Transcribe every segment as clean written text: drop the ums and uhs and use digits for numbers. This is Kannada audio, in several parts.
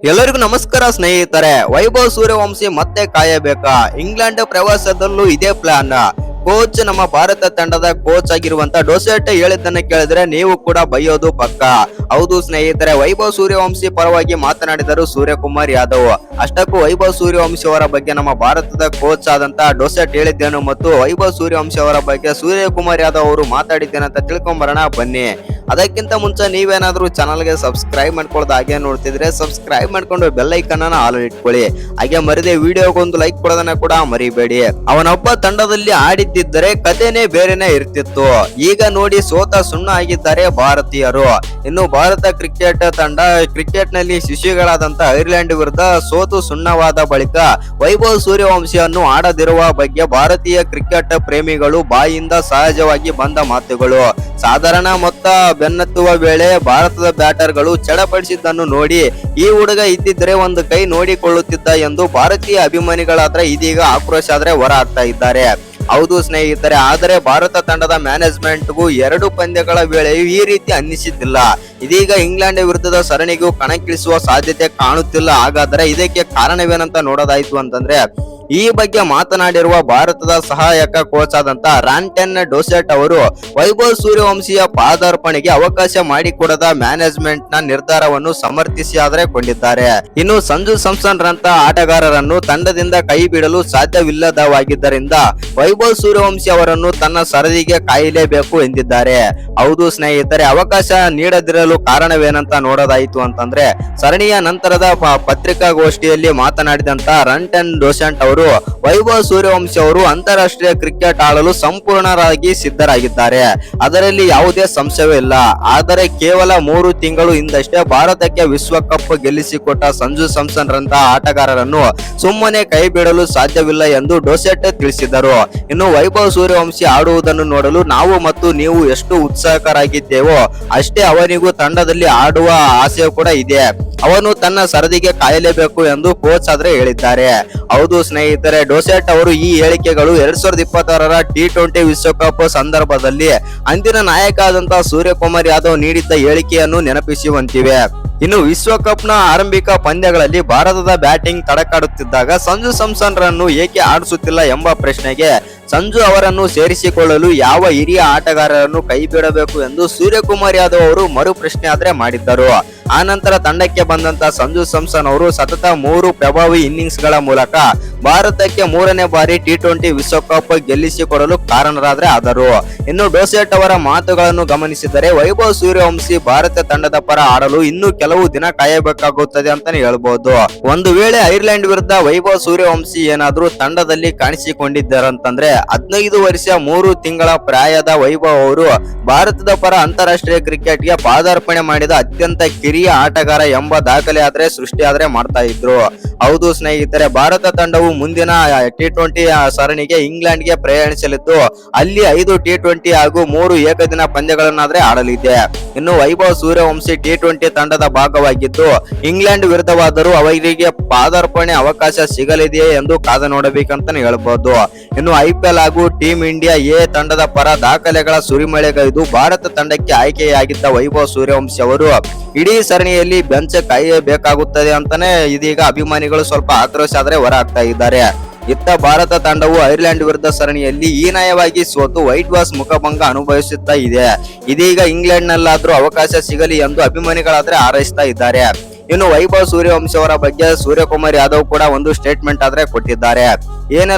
ಎಲ್ಲರಿಗೂ ನಮಸ್ಕಾರ ಸ್ನೇಹಿತರೆ. ವೈಭವ್ ಸೂರ್ಯವಂಶಿ ಮತ್ತೆ ಕಾಯಬೇಕಾ? ಇಂಗ್ಲೆಂಡ್ ಪ್ರವಾಸದಲ್ಲೂ ಇದೇ ಪ್ಲಾನ್. ಕೋಚ್ ನಮ್ಮ ಭಾರತ ತಂಡದ ಕೋಚ್ ಆಗಿರುವಂತ ಡೋಸೆಟ್ ಹೇಳಿದ್ದನ್ನ ಕೇಳಿದ್ರೆ ನೀವು ಕೂಡ ಬೈಯೋದು ಪಕ್ಕ. ಹೌದು ಸ್ನೇಹಿತರೆ, ವೈಭವ್ ಸೂರ್ಯವಂಶಿ ಪರವಾಗಿ ಮಾತನಾಡಿದರು ಸೂರ್ಯಕುಮಾರ್ ಯಾದವ್. ಅಷ್ಟಕ್ಕೂ ವೈಭವ್ ಸೂರ್ಯವಂಶಿ ಅವರ ಬಗ್ಗೆ ನಮ್ಮ ಭಾರತದ ಕೋಚ್ ಆದಂತ ಡೋಸೆಟ್ ಹೇಳಿದ್ದೇನು ಮತ್ತು ವೈಭವ್ ಸೂರ್ಯವಂಶಿ ಅವರ ಬಗ್ಗೆ ಸೂರ್ಯಕುಮಾರ್ ಯಾದವ್ ಅವರು ಮಾತಾಡಿದ್ದೇನಂತ ತಿಳ್ಕೊಂಬರೋಣ ಬನ್ನಿ. ಅದಕ್ಕಿಂತ ಮುಂಚೆ ನೀವೇನಾದ್ರೂ ಚಾನಲ್ಗೆ ಸಬ್ಸ್ಕ್ರೈಬ್ ಮಾಡ್ಕೊಳ್ಳೋದು ಹಾಗೆ ನೋಡ್ತಿದ್ರೆ ಸಬ್ಸ್ಕ್ರೈಬ್ ಮಾಡ್ಕೊಂಡು ಬೆಲ್ ಐಕನ್ ಅನ್ನ ಆಲ್ ಇಟ್ಕೊಳ್ಳಿ. ಹಾಗೆ ಮರಿದೆ ವಿಡಿಯೋಗೊಂದು ಲೈಕ್ ಕೊಡೋದನ್ನ ಕೂಡ ಮರಿಬೇಡಿ. ಅವನೊಬ್ಬ ತಂಡದಲ್ಲಿ ಆಡಿದ್ದರೆ ಕಥೆನೇ ಬೇರೆನೆ ಇರ್ತಿತ್ತು. ಈಗ ನೋಡಿ ಸೋತ ಸುಣ್ಣ ಆಗಿದ್ದಾರೆ ಭಾರತೀಯರು. ಇನ್ನು ಭಾರತ ಕ್ರಿಕೆಟ್ ತಂಡ ಕ್ರಿಕೆಟ್ ನಲ್ಲಿ ಶಿಶುಗಳಾದಂತ ಐರ್ಲೆಂಡ್ ವಿರುದ್ಧ ಸೋತು ಸುಣ್ಣವಾದ ಬಳಿಕ ವೈಭವ್ ಸೂರ್ಯವಂಶಿಯನ್ನು ಆಡದಿರುವ ಬಗ್ಗೆ ಭಾರತೀಯ ಕ್ರಿಕೆಟ್ ಪ್ರೇಮಿಗಳು ಬಾಯಿಂದ ಸಹಜವಾಗಿ ಬಂದ ಮಾತುಗಳು. ಸಾಧಾರಣ ಮೊತ್ತ ಬೆನ್ನತ್ತುವ ವೇಳೆ ಭಾರತದ ಬ್ಯಾಟರ್ಗಳು ಚಡಪಡಿಸಿದ್ದನ್ನು ನೋಡಿ ಈ ಹುಡುಗ ಇದ್ದಿದ್ರೆ ಒಂದು ಕೈ ನೋಡಿಕೊಳ್ಳುತ್ತಿದ್ದ ಎಂದು ಭಾರತೀಯ ಅಭಿಮಾನಿಗಳಾದ್ರೆ ಇದೀಗ ಆಕ್ರೋಶ ಆದ್ರೆ ಹೊರ ಹಾಕ್ತಾ ಇದ್ದಾರೆ. ಹೌದು ಸ್ನೇಹಿತರೆ, ಆದರೆ ಭಾರತ ತಂಡದ ಮ್ಯಾನೇಜ್ಮೆಂಟ್ಗೂ 2 ಪಂದ್ಯಗಳ ವೇಳೆಯೂ ಈ ರೀತಿ ಅನ್ನಿಸಿದ್ದಿಲ್ಲ. ಇದೀಗ ಇಂಗ್ಲೆಂಡ್ ವಿರುದ್ಧದ ಸರಣಿಗೂ ಕಣಕ್ಕಿಳಿಸುವ ಸಾಧ್ಯತೆ ಕಾಣುತ್ತಿಲ್ಲ. ಹಾಗಾದ್ರೆ ಇದಕ್ಕೆ ಕಾರಣವೇನಂತ ನೋಡೋದಾಯ್ತು ಅಂತಂದ್ರೆ, ಈ ಬಗ್ಗೆ ಮಾತನಾಡಿರುವ ಭಾರತದ ಸಹಾಯಕ ಕೋಚ್ ಆದಂತ ರಾಂಟನ್ ಡೋಸೆಟ್ ಅವರು ವೈಭವ್ ಸೂರ್ಯವಂಶಿಯ ಪಾದಾರ್ಪಣೆಗೆ ಅವಕಾಶ ಮಾಡಿಕೊಡದ ಮ್ಯಾನೇಜ್ಮೆಂಟ್ ನ ನಿರ್ಧಾರವನ್ನು ಸಮರ್ಥಿಸಿ ಆದ್ರೆ ಕೊಂಡಿದ್ದಾರೆ. ಇನ್ನು ಸಂಜು ಸ್ಯಾಮ್ಸನ್ ರಂತ ಆಟಗಾರರನ್ನು ತಂಡದಿಂದ ಕೈ ಬಿಡಲು ಸಾಧ್ಯವಿಲ್ಲದವಾಗಿದ್ದರಿಂದ ವೈಭವ್ ಸೂರ್ಯವಂಶಿ ಅವರನ್ನು ತನ್ನ ಸರದಿಗೆ ಕಾಯಲೇಬೇಕು ಎಂದಿದ್ದಾರೆ. ಹೌದು ಸ್ನೇಹಿತರೆ, ಅವಕಾಶ ನೀಡದಿರಲು ಕಾರಣವೇನಂತ ನೋಡೋದಾಯಿತು ಅಂತಂದ್ರೆ, ಸರಣಿಯ ನಂತರದ ಪತ್ರಿಕಾಗೋಷ್ಠಿಯಲ್ಲಿ ಮಾತನಾಡಿದಂತ ರಾಂಟನ್ ಡೋಸೆಟ್ ಅವರು ವೈಭವ್ ಸೂರ್ಯವಂಶಿ ಅವರು ಅಂತಾರಾಷ್ಟ್ರೀಯ ಕ್ರಿಕೆಟ್ ಆಡಲು ಸಂಪೂರ್ಣರಾಗಿ ಸಿದ್ಧರಾಗಿದ್ದಾರೆ, ಅದರಲ್ಲಿ ಯಾವುದೇ ಸಂಶಯವೇ ಇಲ್ಲ. ಆದರೆ ಕೇವಲ 3 ತಿಂಗಳು ಹಿಂದಷ್ಟೇ ಭಾರತಕ್ಕೆ ವಿಶ್ವಕಪ್ ಗೆಲ್ಲಿಸಿಕೊಟ್ಟ ಸಂಜು ಸ್ಯಾಮ್ಸನ್ ರಂತಹ ಆಟಗಾರರನ್ನು ಸುಮ್ಮನೆ ಕೈ ಬಿಡಲು ಸಾಧ್ಯವಿಲ್ಲ ಎಂದು ಡೋಸೆಟ್ ತಿಳಿಸಿದರು. ಇನ್ನು ವೈಭವ್ ಸೂರ್ಯವಂಶಿ ಆಡುವುದನ್ನು ನೋಡಲು ನಾವು ಮತ್ತು ನೀವು ಎಷ್ಟು ಉತ್ಸಾಹಕರಾಗಿದ್ದೇವೋ ಅಷ್ಟೇ ಅವನಿಗೂ ತಂಡದಲ್ಲಿ ಆಡುವ ಆಸೆ ಕೂಡ ಇದೆ. ಅವನು ತನ್ನ ಸರದಿಗೆ ಕಾಯಲೇಬೇಕು ಎಂದು ಕೋಚ್ ಆದ್ರೆ ಹೇಳಿದ್ದಾರೆ. ಹೌದು ಸ್ನೇಹಿತರೆ, ಡೋಸೆಟ್ ಅವರು ಈ ಹೇಳಿಕೆಗಳು 2026ರ T20 ವಿಶ್ವಕಪ್ ಸಂದರ್ಭದಲ್ಲಿ ಅಂದಿನ ನಾಯಕ ಆದಂತಹ ಸೂರ್ಯಕುಮಾರ್ ಯಾದವ್ ನೀಡಿದ್ದ ಹೇಳಿಕೆಯನ್ನು ನೆನಪಿಸುವಂತಿವೆ. ಇನ್ನು ವಿಶ್ವಕಪ್ ನ ಆರಂಭಿಕ ಪಂದ್ಯಗಳಲ್ಲಿ ಭಾರತದ ಬ್ಯಾಟಿಂಗ್ ತಡಕಾಡುತ್ತಿದ್ದಾಗ ಸಂಜು ಸ್ಯಾಮ್ಸನ್ ರನ್ನು ಏಕೆ ಆಡಿಸುತ್ತಿಲ್ಲ ಎಂಬ ಪ್ರಶ್ನೆಗೆ ಸಂಜು ಅವರನ್ನು ಸೇರಿಸಿಕೊಳ್ಳಲು ಯಾವ ಹಿರಿಯ ಆಟಗಾರರನ್ನು ಕೈ ಬಿಡಬೇಕು ಎಂದು ಸೂರ್ಯಕುಮಾರ್ ಯಾದವ್ ಅವರು ಮರು ಪ್ರಶ್ನೆ ಆದ್ರೆ ಮಾಡಿದ್ದರು. ಆ ನಂತರ ತಂಡಕ್ಕೆ ಬಂದಂತ ಸಂಜು ಸ್ಯಾಮ್ಸನ್ ಅವರು ಸತತ 3 ಪ್ರಭಾವಿ ಇನ್ನಿಂಗ್ಸ್ ಗಳ ಮೂಲಕ ಭಾರತಕ್ಕೆ 3ನೇ ಬಾರಿ T20 ವಿಶ್ವಕಪ್ ಗೆಲ್ಲಿಸಿಕೊಡಲು ಕಾರಣರಾದ್ರೆ ಆದರು. ಇನ್ನು ಡೋಸೆಟ್ ಅವರ ಮಾತುಗಳನ್ನು ಗಮನಿಸಿದರೆ ವೈಭವ್ ಸೂರ್ಯವಂಶಿ ಭಾರತ ತಂಡದ ಪರ ಆಡಲು ಇನ್ನೂ ಕೆಲವು ದಿನ ಕಾಯಬೇಕಾಗುತ್ತದೆ ಅಂತಾನೆ ಹೇಳ್ಬಹುದು. ಒಂದು ವೇಳೆ ಐರ್ಲೆಂಡ್ ವಿರುದ್ಧ ವೈಭವ್ ಸೂರ್ಯವಂಶಿ ಏನಾದ್ರೂ ತಂಡದಲ್ಲಿ ಕಾಣಿಸಿಕೊಂಡಿದ್ದಾರಂತಂದ್ರೆ 15 ವರ್ಷ 3 ತಿಂಗಳ ಪ್ರಾಯದ ವೈಭವ್ ಅವರು ಭಾರತದ ಪರ ಅಂತಾರಾಷ್ಟ್ರೀಯ ಕ್ರಿಕೆಟ್ಗೆ ಪಾದಾರ್ಪಣೆ ಮಾಡಿದ ಅತ್ಯಂತ ಕಿರಿಯ ಆಟಗಾರ ಎಂಬ ದಾಖಲೆ ಆದ್ರೆ ಸೃಷ್ಟಿ ಆದ್ರೆ ಮಾಡ್ತಾ ಇದ್ರು. ಹೌದು ಸ್ನೇಹಿತರೆ, ಭಾರತ ತಂಡವು ಮುಂದಿನ T20 ಸರಣಿಗೆ ಇಂಗ್ಲೆಂಡ್ಗೆ ಪ್ರಯಾಣಿಸಲಿದ್ದು ಅಲ್ಲಿ 5 T20 ಹಾಗೂ 3 ಏಕದಿನ ಪಂದ್ಯಗಳನ್ನಾದ್ರೆ ಆಡಲಿದೆ. ಇನ್ನು ವೈಭವ್ ಸೂರ್ಯವಂಶಿ T20 ತಂಡದ ಭಾಗವಾಗಿದ್ದು ಇಂಗ್ಲೆಂಡ್ ವಿರುದ್ಧವಾದರೂ ಅವರಿಗೆ ಪಾದಾರ್ಪಣೆ ಅವಕಾಶ ಸಿಗಲಿದೆಯೇ ಎಂದು ಕಾದು ನೋಡಬೇಕಂತಾನೆ ಹೇಳ್ಬಹುದು. ಇನ್ನು IPL ಹಾಗೂ ಟೀಮ್ ಇಂಡಿಯಾ ಎ ತಂಡದ ಪರ ದಾಖಲೆಗಳ ಸುರಿಮಳೆಗೈದು ಭಾರತ ತಂಡಕ್ಕೆ ಆಯ್ಕೆಯಾಗಿದ್ದ ವೈಭವ್ ಸೂರ್ಯವಂಶಿ ಅವರು ಇಡೀ ಸರಣಿಯಲ್ಲಿ ಬೆಂಚ್ ಕಾಯಬೇಕಾಗುತ್ತದೆ ಅಂತಾನೆ ಇದೀಗ ಅಭಿಮಾನಿಗಳು ಸ್ವಲ್ಪ ಆಕ್ರೋಶ ಆದ್ರೆ ಹೊರ ಹಾಕ್ತಾ ಇದ್ದಾರೆ. ಇತ್ತ ಭಾರತ ತಂಡವು ಐರ್ಲೆಂಡ್ ವಿರುದ್ಧ ಸರಣಿಯಲ್ಲಿ ಹೀನಾಯವಾಗಿ ಸೋತು ವೈಟ್ ವಾಶ್ ಮುಖಭಂಗ ಅನುಭವಿಸುತ್ತಾ ಇದೆ. ಇದೀಗ ಇಂಗ್ಲೆಂಡ್ ನಲ್ಲಾದ್ರೂ ಅವಕಾಶ ಸಿಗಲಿ ಎಂದು ಅಭಿಮಾನಿಗಳಾದ್ರೆ ಹಾರೈಸ್ತಾ ಇದ್ದಾರೆ. ಇನ್ನು ವೈಭವ್ ಸೂರ್ಯವಂಶಿ ಅವರ ಬಗ್ಗೆ ಸೂರ್ಯಕುಮಾರ್ ಯಾದವ್ ಕೂಡ ಒಂದು ಸ್ಟೇಟ್ಮೆಂಟ್ ಆದ್ರೆ ಕೊಟ್ಟಿದ್ದಾರೆ.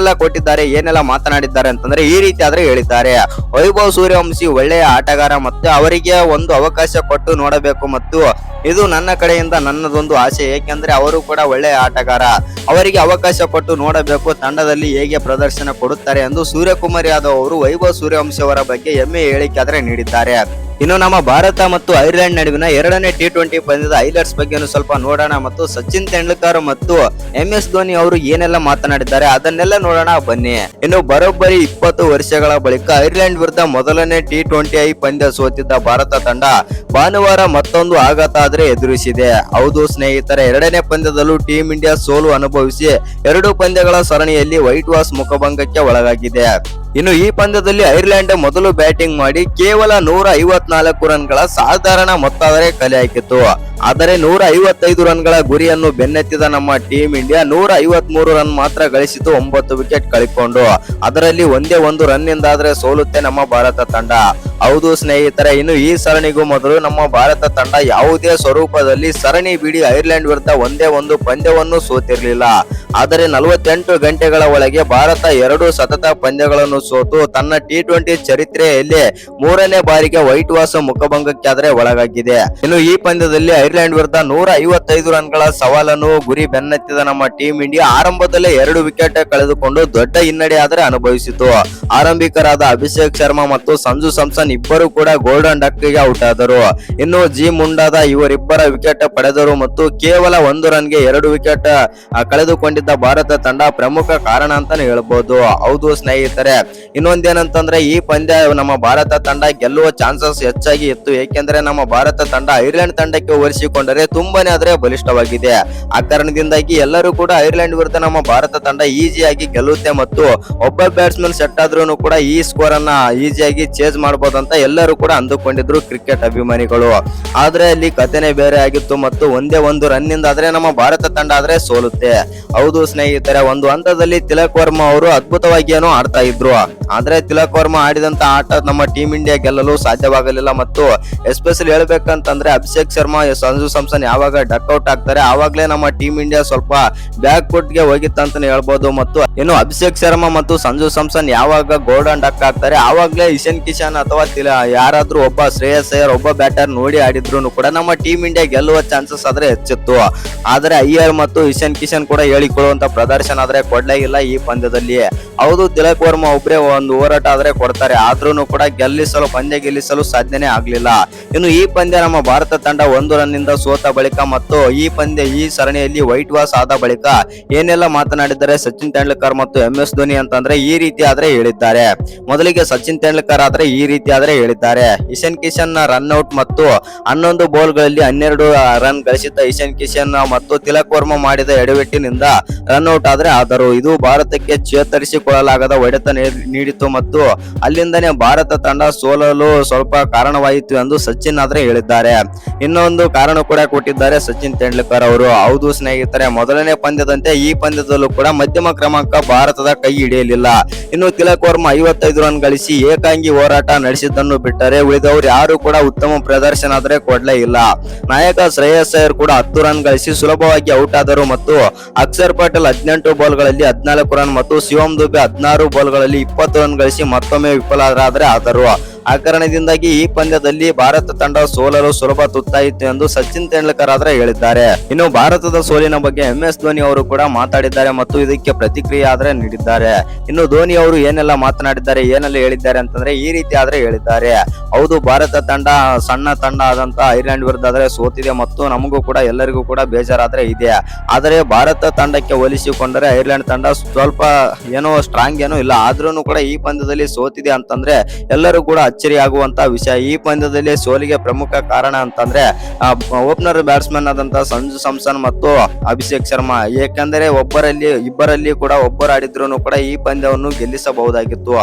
ಏನೆಲ್ಲ ಮಾತನಾಡಿದ್ದಾರೆ ಅಂತಂದ್ರೆ ಈ ರೀತಿ ಆದ್ರೆ ಹೇಳಿದ್ದಾರೆ. ವೈಭವ್ ಸೂರ್ಯವಂಶಿ ಒಳ್ಳೆಯ ಆಟಗಾರ ಮತ್ತು ಅವರಿಗೆ ಒಂದು ಅವಕಾಶ ಕೊಟ್ಟು ನೋಡಬೇಕು ಮತ್ತು ಇದು ನನ್ನ ಕಡೆಯಿಂದ ನನ್ನದೊಂದು ಆಸೆ, ಏಕೆಂದ್ರೆ ಅವರು ಕೂಡ ಒಳ್ಳೆಯ ಆಟಗಾರ, ಅವರಿಗೆ ಅವಕಾಶ ಕೊಟ್ಟು ನೋಡಬೇಕು ತಂಡದಲ್ಲಿ ಹೇಗೆ ಪ್ರದರ್ಶನ ಕೊಡುತ್ತಾರೆ ಎಂದು ಸೂರ್ಯಕುಮಾರ್ ಯಾದವ್ ಅವರು ವೈಭವ್ ಸೂರ್ಯವಂಶಿ ಅವರ ಬಗ್ಗೆ ಹೆಮ್ಮೆಯ ಹೇಳಿಕೆ ಆದ್ರೆ ನೀಡಿದ್ದಾರೆ. ಇನ್ನು ನಮ್ಮ ಭಾರತ ಮತ್ತು ಐರ್ಲೆಂಡ್ ನಡುವಿನ 2ನೇ T20 ಪಂದ್ಯದ ಹೈಲೈಟ್ಸ್ ಬಗ್ಗೆ ಸ್ವಲ್ಪ ನೋಡೋಣ ಮತ್ತು ಸಚಿನ್ ತೆಂಡೂಲ್ಕರ್ ಮತ್ತು MS ಧೋನಿ ಅವರು ಏನೆಲ್ಲ ಮಾತನಾಡಿದ್ದಾರೆ ಅದನ್ನೆಲ್ಲ ನೋಡೋಣ ಬನ್ನಿ. ಇನ್ನು ಬರೋಬ್ಬರಿ 20 ವರ್ಷಗಳ ಬಳಿಕ ಐರ್ಲೆಂಡ್ ವಿರುದ್ಧ ಮೊದಲನೇ T20 ಪಂದ್ಯ ಸೋತಿದ್ದ ಭಾರತ ತಂಡ ಭಾನುವಾರ ಮತ್ತೊಂದು ಆಘಾತ ಆದ್ರೆ ಎದುರಿಸಿದೆ. ಹೌದು ಸ್ನೇಹಿತರೆ, 2ನೇ ಪಂದ್ಯದಲ್ಲೂ ಟೀಮ್ ಇಂಡಿಯಾ ಸೋಲು ಅನುಭವಿಸಿ 2 ಪಂದ್ಯಗಳ ಸರಣಿಯಲ್ಲಿ ವೈಟ್ ವಾಶ್ ಮುಖಭಂಗಕ್ಕೆ ಒಳಗಾಗಿದೆ. ಇನ್ನು ಈ ಪಂದ್ಯದಲ್ಲಿ ಐರ್ಲೆಂಡ್ ಮೊದಲು ಬ್ಯಾಟಿಂಗ್ ಮಾಡಿ ಕೇವಲ 154 ರನ್ಗಳ ಸಾಧಾರಣ ಮೊತ್ತ ಆದರೆ ಕಲೆ ಹಾಕಿತ್ತು. ಆದರೆ 155 ರನ್ಗಳ ಗುರಿಯನ್ನು ಬೆನ್ನತ್ತಿದ ನಮ್ಮ ಟೀಂ ಇಂಡಿಯಾ 153 ರನ್ ಮಾತ್ರ ಗಳಿಸಿತು, 9 ವಿಕೆಟ್ ಕಳ್ಕೊಂಡು. ಅದರಲ್ಲಿ ಒಂದೇ ಒಂದು ರನ್ ಇಂದಾದ್ರೆ ಸೋಲುತ್ತೆ ನಮ್ಮ ಭಾರತ ತಂಡ. ಹೌದು ಸ್ನೇಹಿತರೆ, ಇನ್ನು ಈ ಸರಣಿಗೂ ಮೊದಲು ನಮ್ಮ ಭಾರತ ತಂಡ ಯಾವುದೇ ಸ್ವರೂಪದಲ್ಲಿ ಸರಣಿ ಬಿಡಿ ಐರ್ಲೆಂಡ್ ವಿರುದ್ಧ ಒಂದೇ ಒಂದು ಪಂದ್ಯವನ್ನು ಸೋತಿರಲಿಲ್ಲ. ಆದರೆ 48 ಗಂಟೆಗಳ ಒಳಗೆ ಭಾರತ 2 ಸತತ ಪಂದ್ಯಗಳನ್ನು ಸೋತು ತನ್ನ T20 ಚರಿತ್ರೆಯಲ್ಲಿ 3ನೇ ಬಾರಿಗೆ ವೈಟ್ ವಾಶ್ ಮುಖಭಂಗಕ್ಕಾದರೆ ಒಳಗಾಗಿದೆ. ಇನ್ನು ಈ ಪಂದ್ಯದಲ್ಲಿ ಐರ್ಲೆಂಡ್ ವಿರುದ್ಧ 155 ರನ್ಗಳ ಸವಾಲನ್ನು ಗುರಿ ಬೆನ್ನತ್ತಿದ ನಮ್ಮ ಟೀಂ ಇಂಡಿಯಾ ಆರಂಭದಲ್ಲೇ 2 ವಿಕೆಟ್ ಕಳೆದುಕೊಂಡು ದೊಡ್ಡ ಹಿನ್ನಡೆ ಆದರೆ ಅನುಭವಿಸಿತು. ಆರಂಭಿಕರಾದ ಅಭಿಷೇಕ್ ಶರ್ಮಾ ಮತ್ತು ಸಂಜು ಸ್ಯಾಮ್ಸನ್ ಇಬ್ಬರು ಕೂಡ ಗೋಲ್ಡನ್ ಡಕ್ ಗೆ ಔಟ್ ಆದರು. ಇನ್ನು ಜಿ ಮುಂಡಾದ ಇವರಿಬ್ಬರ ವಿಕೆಟ್ ಪಡೆದರು ಮತ್ತು ಕೇವಲ 1 ರನ್ಗೆ 2 ವಿಕೆಟ್ ಕಳೆದುಕೊಂಡಿದ್ದ ಭಾರತ ತಂಡ ಪ್ರಮುಖ ಕಾರಣ ಅಂತಾನೆ ಹೇಳ್ಬೋದು. ಹೌದು ಸ್ನೇಹಿತರೆ, ಇನ್ನೊಂದೇನಂತಂದ್ರೆ ಈ ಪಂದ್ಯ ನಮ್ಮ ಭಾರತ ತಂಡ ಗೆಲ್ಲುವ ಚಾನ್ಸಸ್ ಹೆಚ್ಚಾಗಿ ಇತ್ತು. ಏಕೆಂದ್ರೆ ನಮ್ಮ ಭಾರತ ತಂಡ ಐರ್ಲೆಂಡ್ ತಂಡಕ್ಕೆ ಹೋಲಿಸಿಕೊಂಡರೆ ತುಂಬಾನೇ ಆದ್ರೆ ಬಲಿಷ್ಠವಾಗಿದೆ. ಆ ಕಾರಣದಿಂದಾಗಿ ಎಲ್ಲರೂ ಕೂಡ ಐರ್ಲೆಂಡ್ ವಿರುದ್ಧ ನಮ್ಮ ಭಾರತ ತಂಡ ಈಸಿಯಾಗಿ ಗೆಲ್ಲುತ್ತೆ ಮತ್ತು ಒಬ್ಬ ಬ್ಯಾಟ್ಸ್ಮನ್ ಸೆಟ್ ಆದ್ರೂ ಕೂಡ ಈ ಸ್ಕೋರ್ ಅನ್ನ ಈಸಿಯಾಗಿ ಚೇಂಜ್ ಮಾಡಬಹುದಂತ ಎಲ್ಲರೂ ಕೂಡ ಅಂದುಕೊಂಡಿದ್ರು ಕ್ರಿಕೆಟ್ ಅಭಿಮಾನಿಗಳು. ಆದ್ರೆ ಅಲ್ಲಿ ಕಥೆನೇ ಬೇರೆ ಆಗಿತ್ತು ಮತ್ತು ಒಂದೇ ಒಂದು ರನ್ ನಿಂದ ಆದ್ರೆ ನಮ್ಮ ಭಾರತ ತಂಡ ಆದ್ರೆ ಸೋಲುತ್ತೆ. ಹೌದು ಸ್ನೇಹಿತರೆ, ಒಂದು ಹಂತದಲ್ಲಿ ತಿಲಕ್ ವರ್ಮಾ ಅವರು ಅದ್ಭುತವಾಗಿ ಏನೋ ಆಡ್ತಾ ಇದ್ರು. ಆದ್ರೆ ತಿಲಕ್ ವರ್ಮಾ ಆಡಿದಂತ ಆಟ ನಮ್ಮ ಟೀಂ ಇಂಡಿಯಾ ಗೆಲ್ಲಲು ಸಾಧ್ಯವಾಗಲಿಲ್ಲ ಮತ್ತು ಎಸ್ಪೆಷಲಿ ಹೇಳ್ಬೇಕಂತಂದ್ರೆ ಅಭಿಷೇಕ್ ಶರ್ಮಾ, ಸಂಜು ಸ್ಯಾಮ್ಸನ್ ಯಾವಾಗ ಡಕ್ ಔಟ್ ಆಗ್ತಾರೆ ಆವಾಗ್ಲೇ ನಮ್ಮ ಟೀಂ ಇಂಡಿಯಾ ಸ್ವಲ್ಪ ಬ್ಯಾಕ್ ಫುಟ್ ಗೆ ಹೋಗಿತ್ತಂತಾನೆ ಹೇಳ್ಬೋದು. ಮತ್ತು ಇನ್ನು ಅಭಿಷೇಕ್ ಶರ್ಮಾ ಮತ್ತು ಸಂಜು ಸ್ಯಾಮ್ಸನ್ ಯಾವಾಗ ಗೋಲ್ಡನ್ ಡಕ್ ಆಗ್ತಾರೆ ಆವಾಗ್ಲೇ ಇಶಾನ್ ಕಿಶನ್ ಅಥವಾ ಯಾರಾದ್ರೂ ಒಬ್ಬ ಶ್ರೇಯಸ್ ಅಯ್ಯರ್ ಒಬ್ಬ ಬ್ಯಾಟರ್ ನೋಡಿ ಆಡಿದ್ರು ಕೂಡ ನಮ್ಮ ಟೀಂ ಇಂಡಿಯಾ ಗೆಲ್ಲುವ ಚಾನ್ಸಸ್ ಆದ್ರೆ ಹೆಚ್ಚಿತ್ತು. ಆದ್ರೆ ಅಯ್ಯರ್ ಮತ್ತು ಇಶಾನ್ ಕಿಶನ್ ಕೂಡ ಹೇಳಿಕೊಳ್ಳುವಂತ ಪ್ರದರ್ಶನ ಆದ್ರೆ ಕೊಡ್ಲೇ ಇಲ್ಲ ಈ ಪಂದ್ಯದಲ್ಲಿ. ಹೌದು, ತಿಲಕ್ ವರ್ಮಾ ಒಬ್ಬರೇ ಒಂದು ಹೋರಾಟ ಆದ್ರೆ ಕೊಡ್ತಾರೆ, ಆದ್ರೂ ಕೂಡ ಪಂದ್ಯ ಗೆಲ್ಲಿಸಲು ಸಾಧ್ಯನೇ ಆಗ್ಲಿಲ್ಲ. ಇನ್ನು ಈ ಪಂದ್ಯ ನಮ್ಮ ಭಾರತ ತಂಡ 1 ರನ್ ನಿಂದ ಸೋತ ಬಳಿಕ ಮತ್ತು ಈ ಸರಣಿಯಲ್ಲಿ ವೈಟ್ ವಾಶ್ ಆದ ಬಳಿಕ ಏನೆಲ್ಲ ಮಾತನಾಡಿದ್ದಾರೆ ಸಚಿನ್ ತೆಂಡೂಲ್ಕರ್ ಮತ್ತು MS ಧೋನಿ ಅಂತಂದ್ರೆ ಈ ರೀತಿ ಆದ್ರೆ ಹೇಳಿದ್ದಾರೆ. ಮೊದಲಿಗೆ ಸಚಿನ್ ತೆಂಡೂಲ್ಕರ್ ಆದ್ರೆ ಈ ರೀತಿ ಆದ್ರೆ ಹೇಳಿದ್ದಾರೆ. ಇಶಾನ್ ಕಿಶನ್ ರನ್ ಔಟ್ ಮತ್ತು 11 ಬಾಲ್ಗಳಲ್ಲಿ 12 ರನ್ ಗಳಿಸಿದ್ದ ಇಶಾನ್ ಕಿಶನ್ ಮತ್ತು ತಿಲಕ್ ವರ್ಮಾ ಮಾಡಿದ ಎಡವೆಟ್ಟಿನಿಂದ ರನ್ ಔಟ್ ಆದರು. ಇದು ಭಾರತಕ್ಕೆ ಚೇತರಿಸಿಕೊಳ್ಳಲಾಗದ ಹೊಡೆತ ನೀಡಿತು ಮತ್ತು ಅಲ್ಲಿಂದನೇ ಭಾರತ ತಂಡ ಸೋಲಲು ಸ್ವಲ್ಪ ಕಾರಣವಾಯಿತು ಎಂದು ಸಚಿನ್ ಆದ್ರೆ ಹೇಳಿದ್ದಾರೆ. ಇನ್ನೊಂದು ಕಾರಣ ಕೂಡ ಕೊಟ್ಟಿದ್ದಾರೆ ಸಚಿನ್ ತೆಂಡೂಲ್ಕರ್ ಅವರು. ಹೌದು ಸ್ನೇಹಿತರೆ, ಮೊದಲನೇ ಪಂದ್ಯದಂತೆ ಈ ಪಂದ್ಯದಲ್ಲೂ ಕೂಡ ಮಧ್ಯಮ ಕ್ರಮಾಂಕ ಭಾರತದ ಕೈ ಹಿಡಿಯಲಿಲ್ಲ. ಇನ್ನು ತಿಲಕ್ ವರ್ಮಾ 55 ರನ್ ಗಳಿಸಿ ಏಕಾಂಗಿ ಹೋರಾಟ ನಡೆಸಿದ್ದನ್ನು ಬಿಟ್ಟರೆ ಉಳಿದವರು ಯಾರು ಕೂಡ ಉತ್ತಮ ಪ್ರದರ್ಶನ ಆದ್ರೆ ಕೊಡ್ಲೇ ಇಲ್ಲ. ನಾಯಕ ಶ್ರೇಯಸ್ ಅಯ್ಯರ್ ಕೂಡ 10 ರನ್ ಗಳಿಸಿ ಸುಲಭವಾಗಿ ಔಟ್ ಆದರು ಮತ್ತು ಅಕ್ಷರ್ ಪಟೇಲ್ 18 ಬಾಲ್ಗಳಲ್ಲಿ 14 ರನ್ ಮತ್ತು ಶಿವಮ್ ದುಬೆ 16 ಬಾಲ್ಗಳಲ್ಲಿ 20 ರನ್ ಗಳಿಸಿ ಮತ್ತೊಮ್ಮೆ ವಿಫಲರಾದ್ರೆ ಆದರು. ಆ ಕಾರಣದಿಂದಾಗಿ ಈ ಪಂದ್ಯದಲ್ಲಿ ಭಾರತ ತಂಡ ಸೋಲಲು ಸುಲಭ ತುತ್ತಾಯಿತು ಎಂದು ಸಚಿನ್ ತೆಂಡೂಲ್ಕರ್ ಆದ್ರೆ ಹೇಳಿದ್ದಾರೆ. ಇನ್ನು ಭಾರತದ ಸೋಲಿನ ಬಗ್ಗೆ MS ಧೋನಿ ಅವರು ಕೂಡ ಮಾತಾಡಿದ್ದಾರೆ ಮತ್ತು ಇದಕ್ಕೆ ಪ್ರತಿಕ್ರಿಯೆ ಆದ್ರೆ ನೀಡಿದ್ದಾರೆ. ಇನ್ನು ಧೋನಿ ಅವರು ಏನೆಲ್ಲ ಮಾತನಾಡಿದ್ದಾರೆ, ಏನೆಲ್ಲ ಹೇಳಿದ್ದಾರೆ ಅಂತಂದ್ರೆ ಈ ರೀತಿ ಆದ್ರೆ ಹೇಳಿದ್ದಾರೆ. ಹೌದು, ಭಾರತ ತಂಡ ಸಣ್ಣ ತಂಡ ಆದಂತ ಐರ್ಲೆಂಡ್ ವಿರುದ್ಧ ಆದ್ರೆ ಸೋತಿದೆ ಮತ್ತು ನಮಗೂ ಕೂಡ ಎಲ್ಲರಿಗೂ ಕೂಡ ಬೇಜಾರಾದ್ರೆ ಇದೆ. ಆದರೆ ಭಾರತ ತಂಡಕ್ಕೆ ಹೋಲಿಸಿಕೊಂಡರೆ ಐರ್ಲೆಂಡ್ ತಂಡ ಸ್ವಲ್ಪ ಏನೋ ಸ್ಟ್ರಾಂಗ್ ಏನೋ ಇಲ್ಲ, ಆದ್ರೂ ಕೂಡ ಈ ಪಂದ್ಯದಲ್ಲಿ ಸೋತಿದೆ ಅಂತಂದ್ರೆ ಎಲ್ಲರೂ ಕೂಡ ಅಚ್ಚರಿ ಆಗುವಂತ ವಿಷಯ. ಈ ಪಂದ್ಯದಲ್ಲಿ ಸೋಲಿಗೆ ಪ್ರಮುಖ ಕಾರಣ ಅಂತಂದ್ರೆ ಓಪನರ್ ಬ್ಯಾಟ್ಸ್ಮನ್ ಆದಂತ ಸಂಜು ಸ್ಯಾಮ್ಸನ್ ಮತ್ತು ಅಭಿಷೇಕ್ ಶರ್ಮಾ. ಏಕೆಂದರೆ ಇಬ್ಬರಲ್ಲಿ ಕೂಡ ಒಬ್ಬರು ಆಡಿದ್ರು ಕೂಡ ಈ ಪಂದ್ಯವನ್ನು ಗೆಲ್ಲಿಸಬಹುದಾಗಿತ್ತು.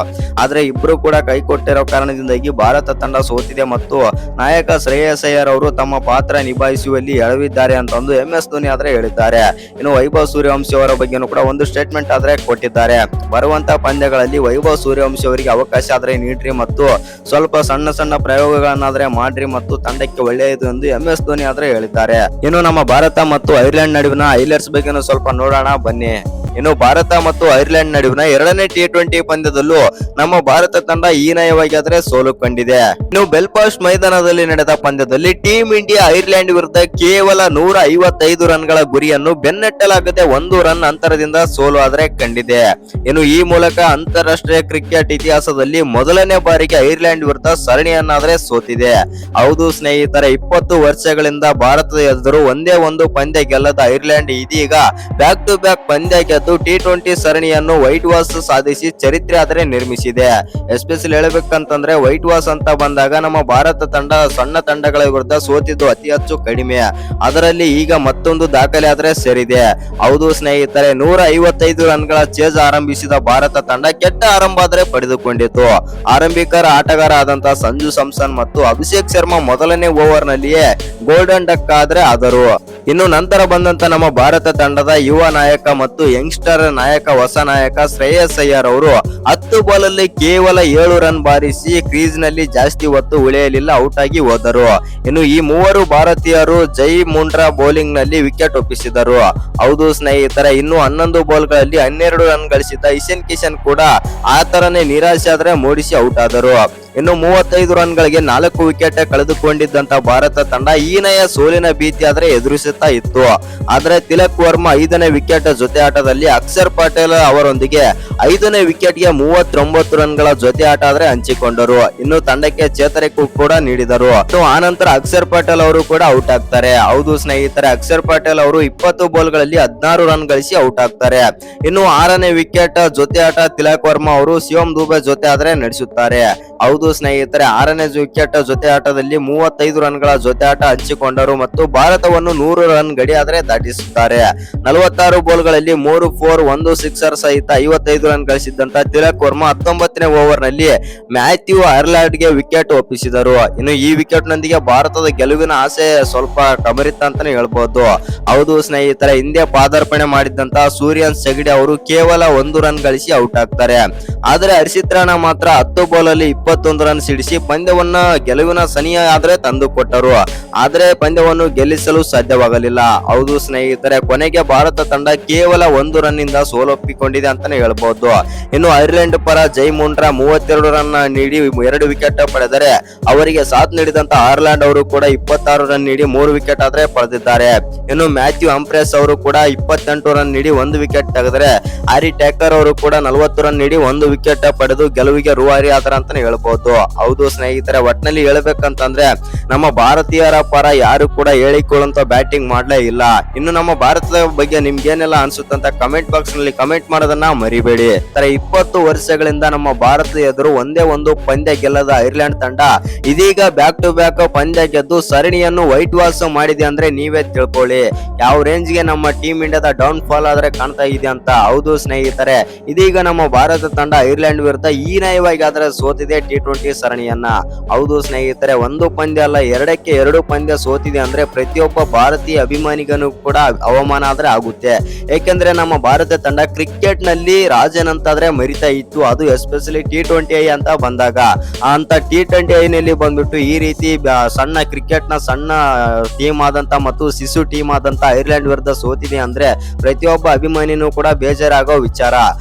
ಆದ್ರೆ ಇಬ್ರು ಕೂಡ ಕೈ ಕೊಟ್ಟಿರೋ ಕಾರಣದಿಂದಾಗಿ ಭಾರತ ತಂಡ ಸೋತಿದೆ ಮತ್ತು ನಾಯಕ ಶ್ರೇಯಸ್ ಅಯ್ಯರ್ ಅವರು ತಮ್ಮ ಪಾತ್ರ ನಿಭಾಯಿಸುವಲ್ಲಿ ಎಳವಿದ್ದಾರೆ ಅಂತಂದು MS ಧೋನಿ ಆದ್ರೆ ಹೇಳಿದ್ದಾರೆ. ಇನ್ನು ವೈಭವ್ ಸೂರ್ಯವಂಶಿ ಅವರ ಬಗ್ಗೆನೂ ಕೂಡ ಒಂದು ಸ್ಟೇಟ್ಮೆಂಟ್ ಆದ್ರೆ ಕೊಟ್ಟಿದ್ದಾರೆ. ಬರುವಂತ ಪಂದ್ಯಗಳಲ್ಲಿ ವೈಭವ್ ಸೂರ್ಯವಂಶಿ ಅವರಿಗೆ ಅವಕಾಶ ಆದ್ರೆ ನೀಡ್ರಿ ಮತ್ತು ಸ್ವಲ್ಪ ಸಣ್ಣ ಪ್ರಯೋಗಗಳನ್ನಾದ್ರೆ ಮಾಡ್ರಿ ಮತ್ತು ತಂಡಕ್ಕೆ ಒಳ್ಳೆಯದು ಎಂದು MS ಧೋನಿ ಆದ್ರೆ ಹೇಳಿದ್ದಾರೆ. ಇನ್ನು ನಮ್ಮ ಭಾರತ ಮತ್ತು ಐರ್ಲೆಂಡ್ ನಡುವಿನ ಹೈಲೈಟ್ಸ್ ಬಗ್ಗೆ ಸ್ವಲ್ಪ ನೋಡೋಣ ಬನ್ನಿ. ಇನ್ನು ಭಾರತ ಮತ್ತು ಐರ್ಲೆಂಡ್ ನಡುವಿನ 2ನೇ T20 ಪಂದ್ಯದಲ್ಲೂ ನಮ್ಮ ಭಾರತ ತಂಡ ಹೀನಾಯವಾಗಿ ಆದ್ರೆ ಸೋಲು ಕಂಡಿದೆ. ಇನ್ನು ಬೆಲ್ಫಾಸ್ಟ್ ಮೈದಾನದಲ್ಲಿ ನಡೆದ ಪಂದ್ಯದಲ್ಲಿ ಟೀಂ ಇಂಡಿಯಾ ಐರ್ಲೆಂಡ್ ವಿರುದ್ಧ ಕೇವಲ 155 ರನ್ಗಳ ಗುರಿಯನ್ನು ಬೆನ್ನಟ್ಟಲಾಗದೆ 1 ರನ್ ಅಂತರದಿಂದ ಸೋಲು ಆದ್ರೆ ಕಂಡಿದೆ. ಇನ್ನು ಈ ಮೂಲಕ ಅಂತಾರಾಷ್ಟ್ರೀಯ ಕ್ರಿಕೆಟ್ ಇತಿಹಾಸದಲ್ಲಿ ಮೊದಲನೇ ಬಾರಿಗೆ ಐರ್ಲೆಂಡ್ ವಿರುದ್ಧ ಸರಣಿಯನ್ನಾದ್ರೆ ಸೋತಿದೆ. ಹೌದು ಸ್ನೇಹಿತರೆ, 20 ವರ್ಷಗಳಿಂದ ಭಾರತದ ಎದುರು ಒಂದೇ ಒಂದು ಪಂದ್ಯ ಗೆಲ್ಲದ ಐರ್ಲೆಂಡ್ ಇದೀಗ ಬ್ಯಾಕ್ ಟು ಬ್ಯಾಕ್ ಪಂದ್ಯ ಗೆದ್ದು ಮತ್ತು T20 ಸರಣಿಯನ್ನು ವೈಟ್ ವಾಶ್ ಸಾಧಿಸಿ ಚರಿತ್ರೆ ಆದರೆ ನಿರ್ಮಿಸಿದೆ. ಎಸ್ಪೆಷಲಿ ಹೇಳ್ಬೇಕಂತಂದ್ರೆ ವೈಟ್ ವಾಶ್ ಅಂತ ಬಂದಾಗ ನಮ್ಮ ಭಾರತ ತಂಡ ಸಣ್ಣ ತಂಡಗಳ ವಿರುದ್ಧ ಸೋತಿದ್ದು ಅತಿ ಹೆಚ್ಚು ಕಡಿಮೆ. ಅದರಲ್ಲಿ ಈಗ ಮತ್ತೊಂದು ದಾಖಲೆ ಆದ್ರೆ ಸೇರಿದೆ. ಹೌದು ಸ್ನೇಹಿತರೆ, 155 ರನ್ಗಳ ಚೇಸ್ ಆರಂಭಿಸಿದ ಭಾರತ ತಂಡ ಕೆಟ್ಟ ಆರಂಭ ಆದ್ರೆ ಪಡೆದುಕೊಂಡಿತು. ಆರಂಭಿಕರ ಆಟಗಾರ ಆದಂತಹ ಸಂಜು ಸ್ಯಾಮ್ಸನ್ ಮತ್ತು ಅಭಿಷೇಕ್ ಶರ್ಮಾ ಮೊದಲನೇ ಓವರ್ ನಲ್ಲಿಯೇ ಗೋಲ್ಡನ್ ಡಕ್ ಆದರು. ಇನ್ನು ನಂತರ ಬಂದಂತ ನಮ್ಮ ಭಾರತ ತಂಡದ ಯುವ ನಾಯಕ ಮತ್ತು ಯಂಗ್ಸ್ಟರ್ ನಾಯಕ ಹೊಸ ನಾಯಕ ಶ್ರೇಯಸ್ ಅಯ್ಯರ್ ಅವರು 10 ಬಾಲಲ್ಲಿ ಕೇವಲ 7 ರನ್ ಬಾರಿಸಿ ಕ್ರೀಸ್ ನಲ್ಲಿ ಜಾಸ್ತಿ ಹೊತ್ತು ಉಳಿಯಲಿಲ್ಲ, ಔಟ್ ಆಗಿ ಹೋದರು. ಇನ್ನು ಈ ಮೂವರು ಭಾರತೀಯರು ಜೈ ಮುಂಡ್ರಾ ಬೌಲಿಂಗ್ ನಲ್ಲಿ ವಿಕೆಟ್ ಒಪ್ಪಿಸಿದರು. ಹೌದು ಸ್ನೇಹಿತರೆ, ಇನ್ನು 11 ಬಾಲ್ಗಳಲ್ಲಿ 12 ರನ್ ಗಳಿಸಿದ ಇಶಾನ್ ಕಿಶನ್ ಕೂಡ ಆ ತರನೇ ನಿರಾಶೆ ಆದ್ರೆ ಮೂಡಿಸಿ ಔಟ್ ಆದರು. ಇನ್ನು 35 ರನ್ಗಳಿಗೆ 4 ವಿಕೆಟ್ ಕಳೆದುಕೊಂಡಿದ್ದಂತ ಭಾರತ ತಂಡ ಹೀನಾಯ ಸೋಲಿನ ಭೀತಿ ಆದ್ರೆ ಎದುರಿಸುತ್ತಾ ಇತ್ತು. ಆದ್ರೆ ತಿಲಕ್ ವರ್ಮಾ 5ನೇ ವಿಕೆಟ್ ಜೊತೆ ಆಟದಲ್ಲಿ ಅಕ್ಷರ್ ಪಟೇಲ್ ಅವರೊಂದಿಗೆ 5ನೇ ವಿಕೆಟ್ಗೆ 39 ರನ್ಗಳ ಜೊತೆ ಆಟ ಆದ್ರೆ ಹಂಚಿಕೊಂಡರು. ಇನ್ನು ತಂಡಕ್ಕೆ ಚೇತರಿಕೆ ಕೂಡ ನೀಡಿದರು. ಆನಂತರ ಅಕ್ಷರ್ ಪಟೇಲ್ ಅವರು ಕೂಡ ಔಟ್ ಆಗ್ತಾರೆ. ಹೌದು ಸ್ನೇಹಿತರೆ, ಅಕ್ಷರ್ ಪಟೇಲ್ ಅವರು 20 ಬಾಲ್ಗಳಲ್ಲಿ 16 ರನ್ ಗಳಿಸಿ ಔಟ್ ಆಗ್ತಾರೆ. ಇನ್ನು 6ನೇ ವಿಕೆಟ್ ಜೊತೆ ಆಟ ತಿಲಕ್ ವರ್ಮಾ ಅವರು ಶಿವಮ್ ದುಬೆ ಜೊತೆ ಆದ್ರೆ ನಡೆಸುತ್ತಾರೆ. ಹೌದು ಸ್ನೇಹಿತರೆ, 6ನೇ ವಿಕೆಟ್ ಜೊತೆ ಆಟದಲ್ಲಿ 35 ರನ್ಗಳ ಜೊತೆ ಆಟ ಹಂಚಿಕೊಂಡರು ಮತ್ತು ಭಾರತವನ್ನು 100 ರನ್ ಗಡಿ ಆದ್ರೆ ದಾಟಿಸುತ್ತಾರೆ. 46 ಬಾಲ್ಗಳಲ್ಲಿ 3 4 1 ಸಿಕ್ಸರ್ ಸಹಿತ 55 ರನ್ ಗಳಿಸಿದ್ದಂತ ತಿಲಕ್ ವರ್ಮಾ 19ನೇ ಓವರ್ ನಲ್ಲಿ ಮ್ಯಾಥ್ಯೂ ಐರ್ಲ್ಯಾಂಡ್ ಗೆ ವಿಕೆಟ್ ಒಪ್ಪಿಸಿದರು. ಇನ್ನು ಈ ವಿಕೆಟ್ ನೊಂದಿಗೆ ಭಾರತದ ಗೆಲುವಿನ ಆಸೆ ಸ್ವಲ್ಪ ಕಮರಿತ ಅಂತಾನೆ ಹೇಳ್ಬಹುದು. ಹೌದು ಸ್ನೇಹಿತರೆ, ಹಿಂದೆ ಪಾದಾರ್ಪಣೆ ಮಾಡಿದ್ದಂತ ಸೂರ್ಯನ್ ಹೆಗ್ಡೆ ಅವರು ಕೇವಲ 1 ರನ್ ಗಳಿಸಿ ಔಟ್ ಆಗ್ತಾರೆ. ಆದ್ರೆ ಹರ್ಷಿತ್ ರಾಣಾ ಮಾತ್ರ 10 ಬಾಲಲ್ಲಿ 21 ರನ್ ಸಿಡಿಸಿ ಪಂದ್ಯವನ್ನ ಗೆಲುವಿನ ಸನಿಯ ಆದ್ರೆ ತಂದು ಕೊಟ್ಟರು. ಆದ್ರೆ ಪಂದ್ಯವನ್ನು ಗೆಲ್ಲಿಸಲು ಸಾಧ್ಯವಾಗಲಿಲ್ಲ. ಹೌದು ಸ್ನೇಹಿತರೆ, ಕೊನೆಗೆ ಭಾರತ ತಂಡ ಕೇವಲ 1 ರನ್ ನಿಂದ ಸೋಲೊಪ್ಪಿಕೊಂಡಿದೆ ಅಂತಾನೆ ಹೇಳ್ಬಹುದು. ಇನ್ನು ಐರ್ಲೆಂಡ್ ಪರ ಜೈ ಮುಂಡ್ರಾ 32 ರನ್ ನೀಡಿ 2 ವಿಕೆಟ್ ಪಡೆದರೆ ಅವರಿಗೆ ಸಾಥ್ ನೀಡಿದಂತ ಐರ್ಲೆಂಡ್ ಅವರು ಕೂಡ 26 ರನ್ ನೀಡಿ 3 ವಿಕೆಟ್ ಆದ್ರೆ ಪಡೆದಿದ್ದಾರೆ. ಇನ್ನು ಮ್ಯಾಥ್ಯೂ ಹಂಫ್ರೆಸ್ ಅವರು ಕೂಡ 28 ರನ್ ನೀಡಿ 1 ವಿಕೆಟ್ ತೆಗೆದರೆ ಹ್ಯಾರಿ ಟೇಕರ್ ಅವರು ಕೂಡ 40 ರನ್ ನೀಡಿ 1 ವಿಕೆಟ್ ಪಡೆದು ಗೆಲುವಿಗೆ ರೂವಾರಿ ಆತರ ಅಂತಾನೆ ಹೇಳ್ಬಹುದು. ಹೌದು ಸ್ನೇಹಿತರೆ, ಒಟ್ನಲ್ಲಿ ಹೇಳ್ಬೇಕಂತಂದ್ರೆ ನಮ್ಮ ಭಾರತೀಯರ ಪರ ಯಾರು ಕೂಡ ಹೇಳಿಕೊಳ್ಳುವಂತ ಬ್ಯಾಟಿಂಗ್ ಮಾಡ್ಲೇ ಇಲ್ಲ. ಇನ್ನು ನಮ್ಮ ಭಾರತದ ಬಗ್ಗೆ ನಿಮ್ಗೆ ಏನೆಲ್ಲ ಅನ್ಸುತ್ತಂತ ಕಮೆಂಟ್ ಬಾಕ್ಸ್ ನಲ್ಲಿ ಕಮೆಂಟ್ ಮಾಡೋದನ್ನ ಮರಿಬೇಡಿ. 20 ವರ್ಷಗಳಿಂದ ನಮ್ಮ ಭಾರತ ಎದುರು ಒಂದೇ ಒಂದು ಪಂದ್ಯ ಗೆಲ್ಲದ ಐರ್ಲೆಂಡ್ ತಂಡ ಇದೀಗ ಬ್ಯಾಕ್ ಟು ಬ್ಯಾಕ್ ಪಂದ್ಯ ಗೆದ್ದು ಸರಣಿಯನ್ನು ವೈಟ್ ವಾಶ್ ಮಾಡಿದೆ ಅಂದ್ರೆ ನೀವೇ ತಿಳ್ಕೊಳ್ಳಿ ಯಾವ ರೇಂಜ್ ಗೆ ನಮ್ಮ ಟೀಮ್ ಇಂಡಿಯಾದ ಡೌನ್ ಫಾಲ್ ಆದ್ರೆ ಕಾಣ್ತಾ ಇದೆ ಅಂತ. ಹೌದು ಸ್ನೇಹಿತರೆ, ಇದೀಗ ನಮ್ಮ ಭಾರತ ತಂಡ ಐರ್ಲೆಂಡ್ ವಿರುದ್ಧ ಹೀನಾಯವಾಗಿ ಆದ್ರೆ ಸೋತಿದೆ T20 ಸರಣಿಯನ್ನ. ಹೌದು ಸ್ನೇಹಿತರೆ, 1 ಪಂದ್ಯ ಅಲ್ಲ 2ಕ್ಕೆ 2 ಪಂದ್ಯ ಸೋತಿದೆ ಅಂದ್ರೆ ಪ್ರತಿಯೊಬ್ಬ ಭಾರತೀಯ ಅಭಿಮಾನಿಗನು ಕೂಡ ಅವಮಾನ ಆದ್ರೆ ಆಗುತ್ತೆ. ಏಕೆಂದ್ರೆ ನಮ್ಮ ಭಾರತ ತಂಡ ಕ್ರಿಕೆಟ್ ನಲ್ಲಿ ರಾಜನಂತಾದ್ರೆ ಮರಿತಾ ಇತ್ತು. ಅದು ಎಸ್ಪೆಷಲಿ T20I ಅಂತ ಬಂದಾಗ ಅಂತ T20I ನಲ್ಲಿ ಬಂದ್ಬಿಟ್ಟು ಈ ರೀತಿ ಸಣ್ಣ ಕ್ರಿಕೆಟ್ ನ ಸಣ್ಣ ಟೀಮ್ ಆದಂತ ಮತ್ತು ಶಿಶು ಟೀಮ್ ಆದಂತ ಐರ್ಲೆಂಡ್ ವಿರುದ್ಧ ಸೋತಿದೆ ಅಂದ್ರೆ ಪ್ರತಿಯೊಬ್ಬ ಅಭಿಮಾನಿನೂ ಕೂಡ ಬೇಜಾರಾಗೋ ವಿಚಾರ.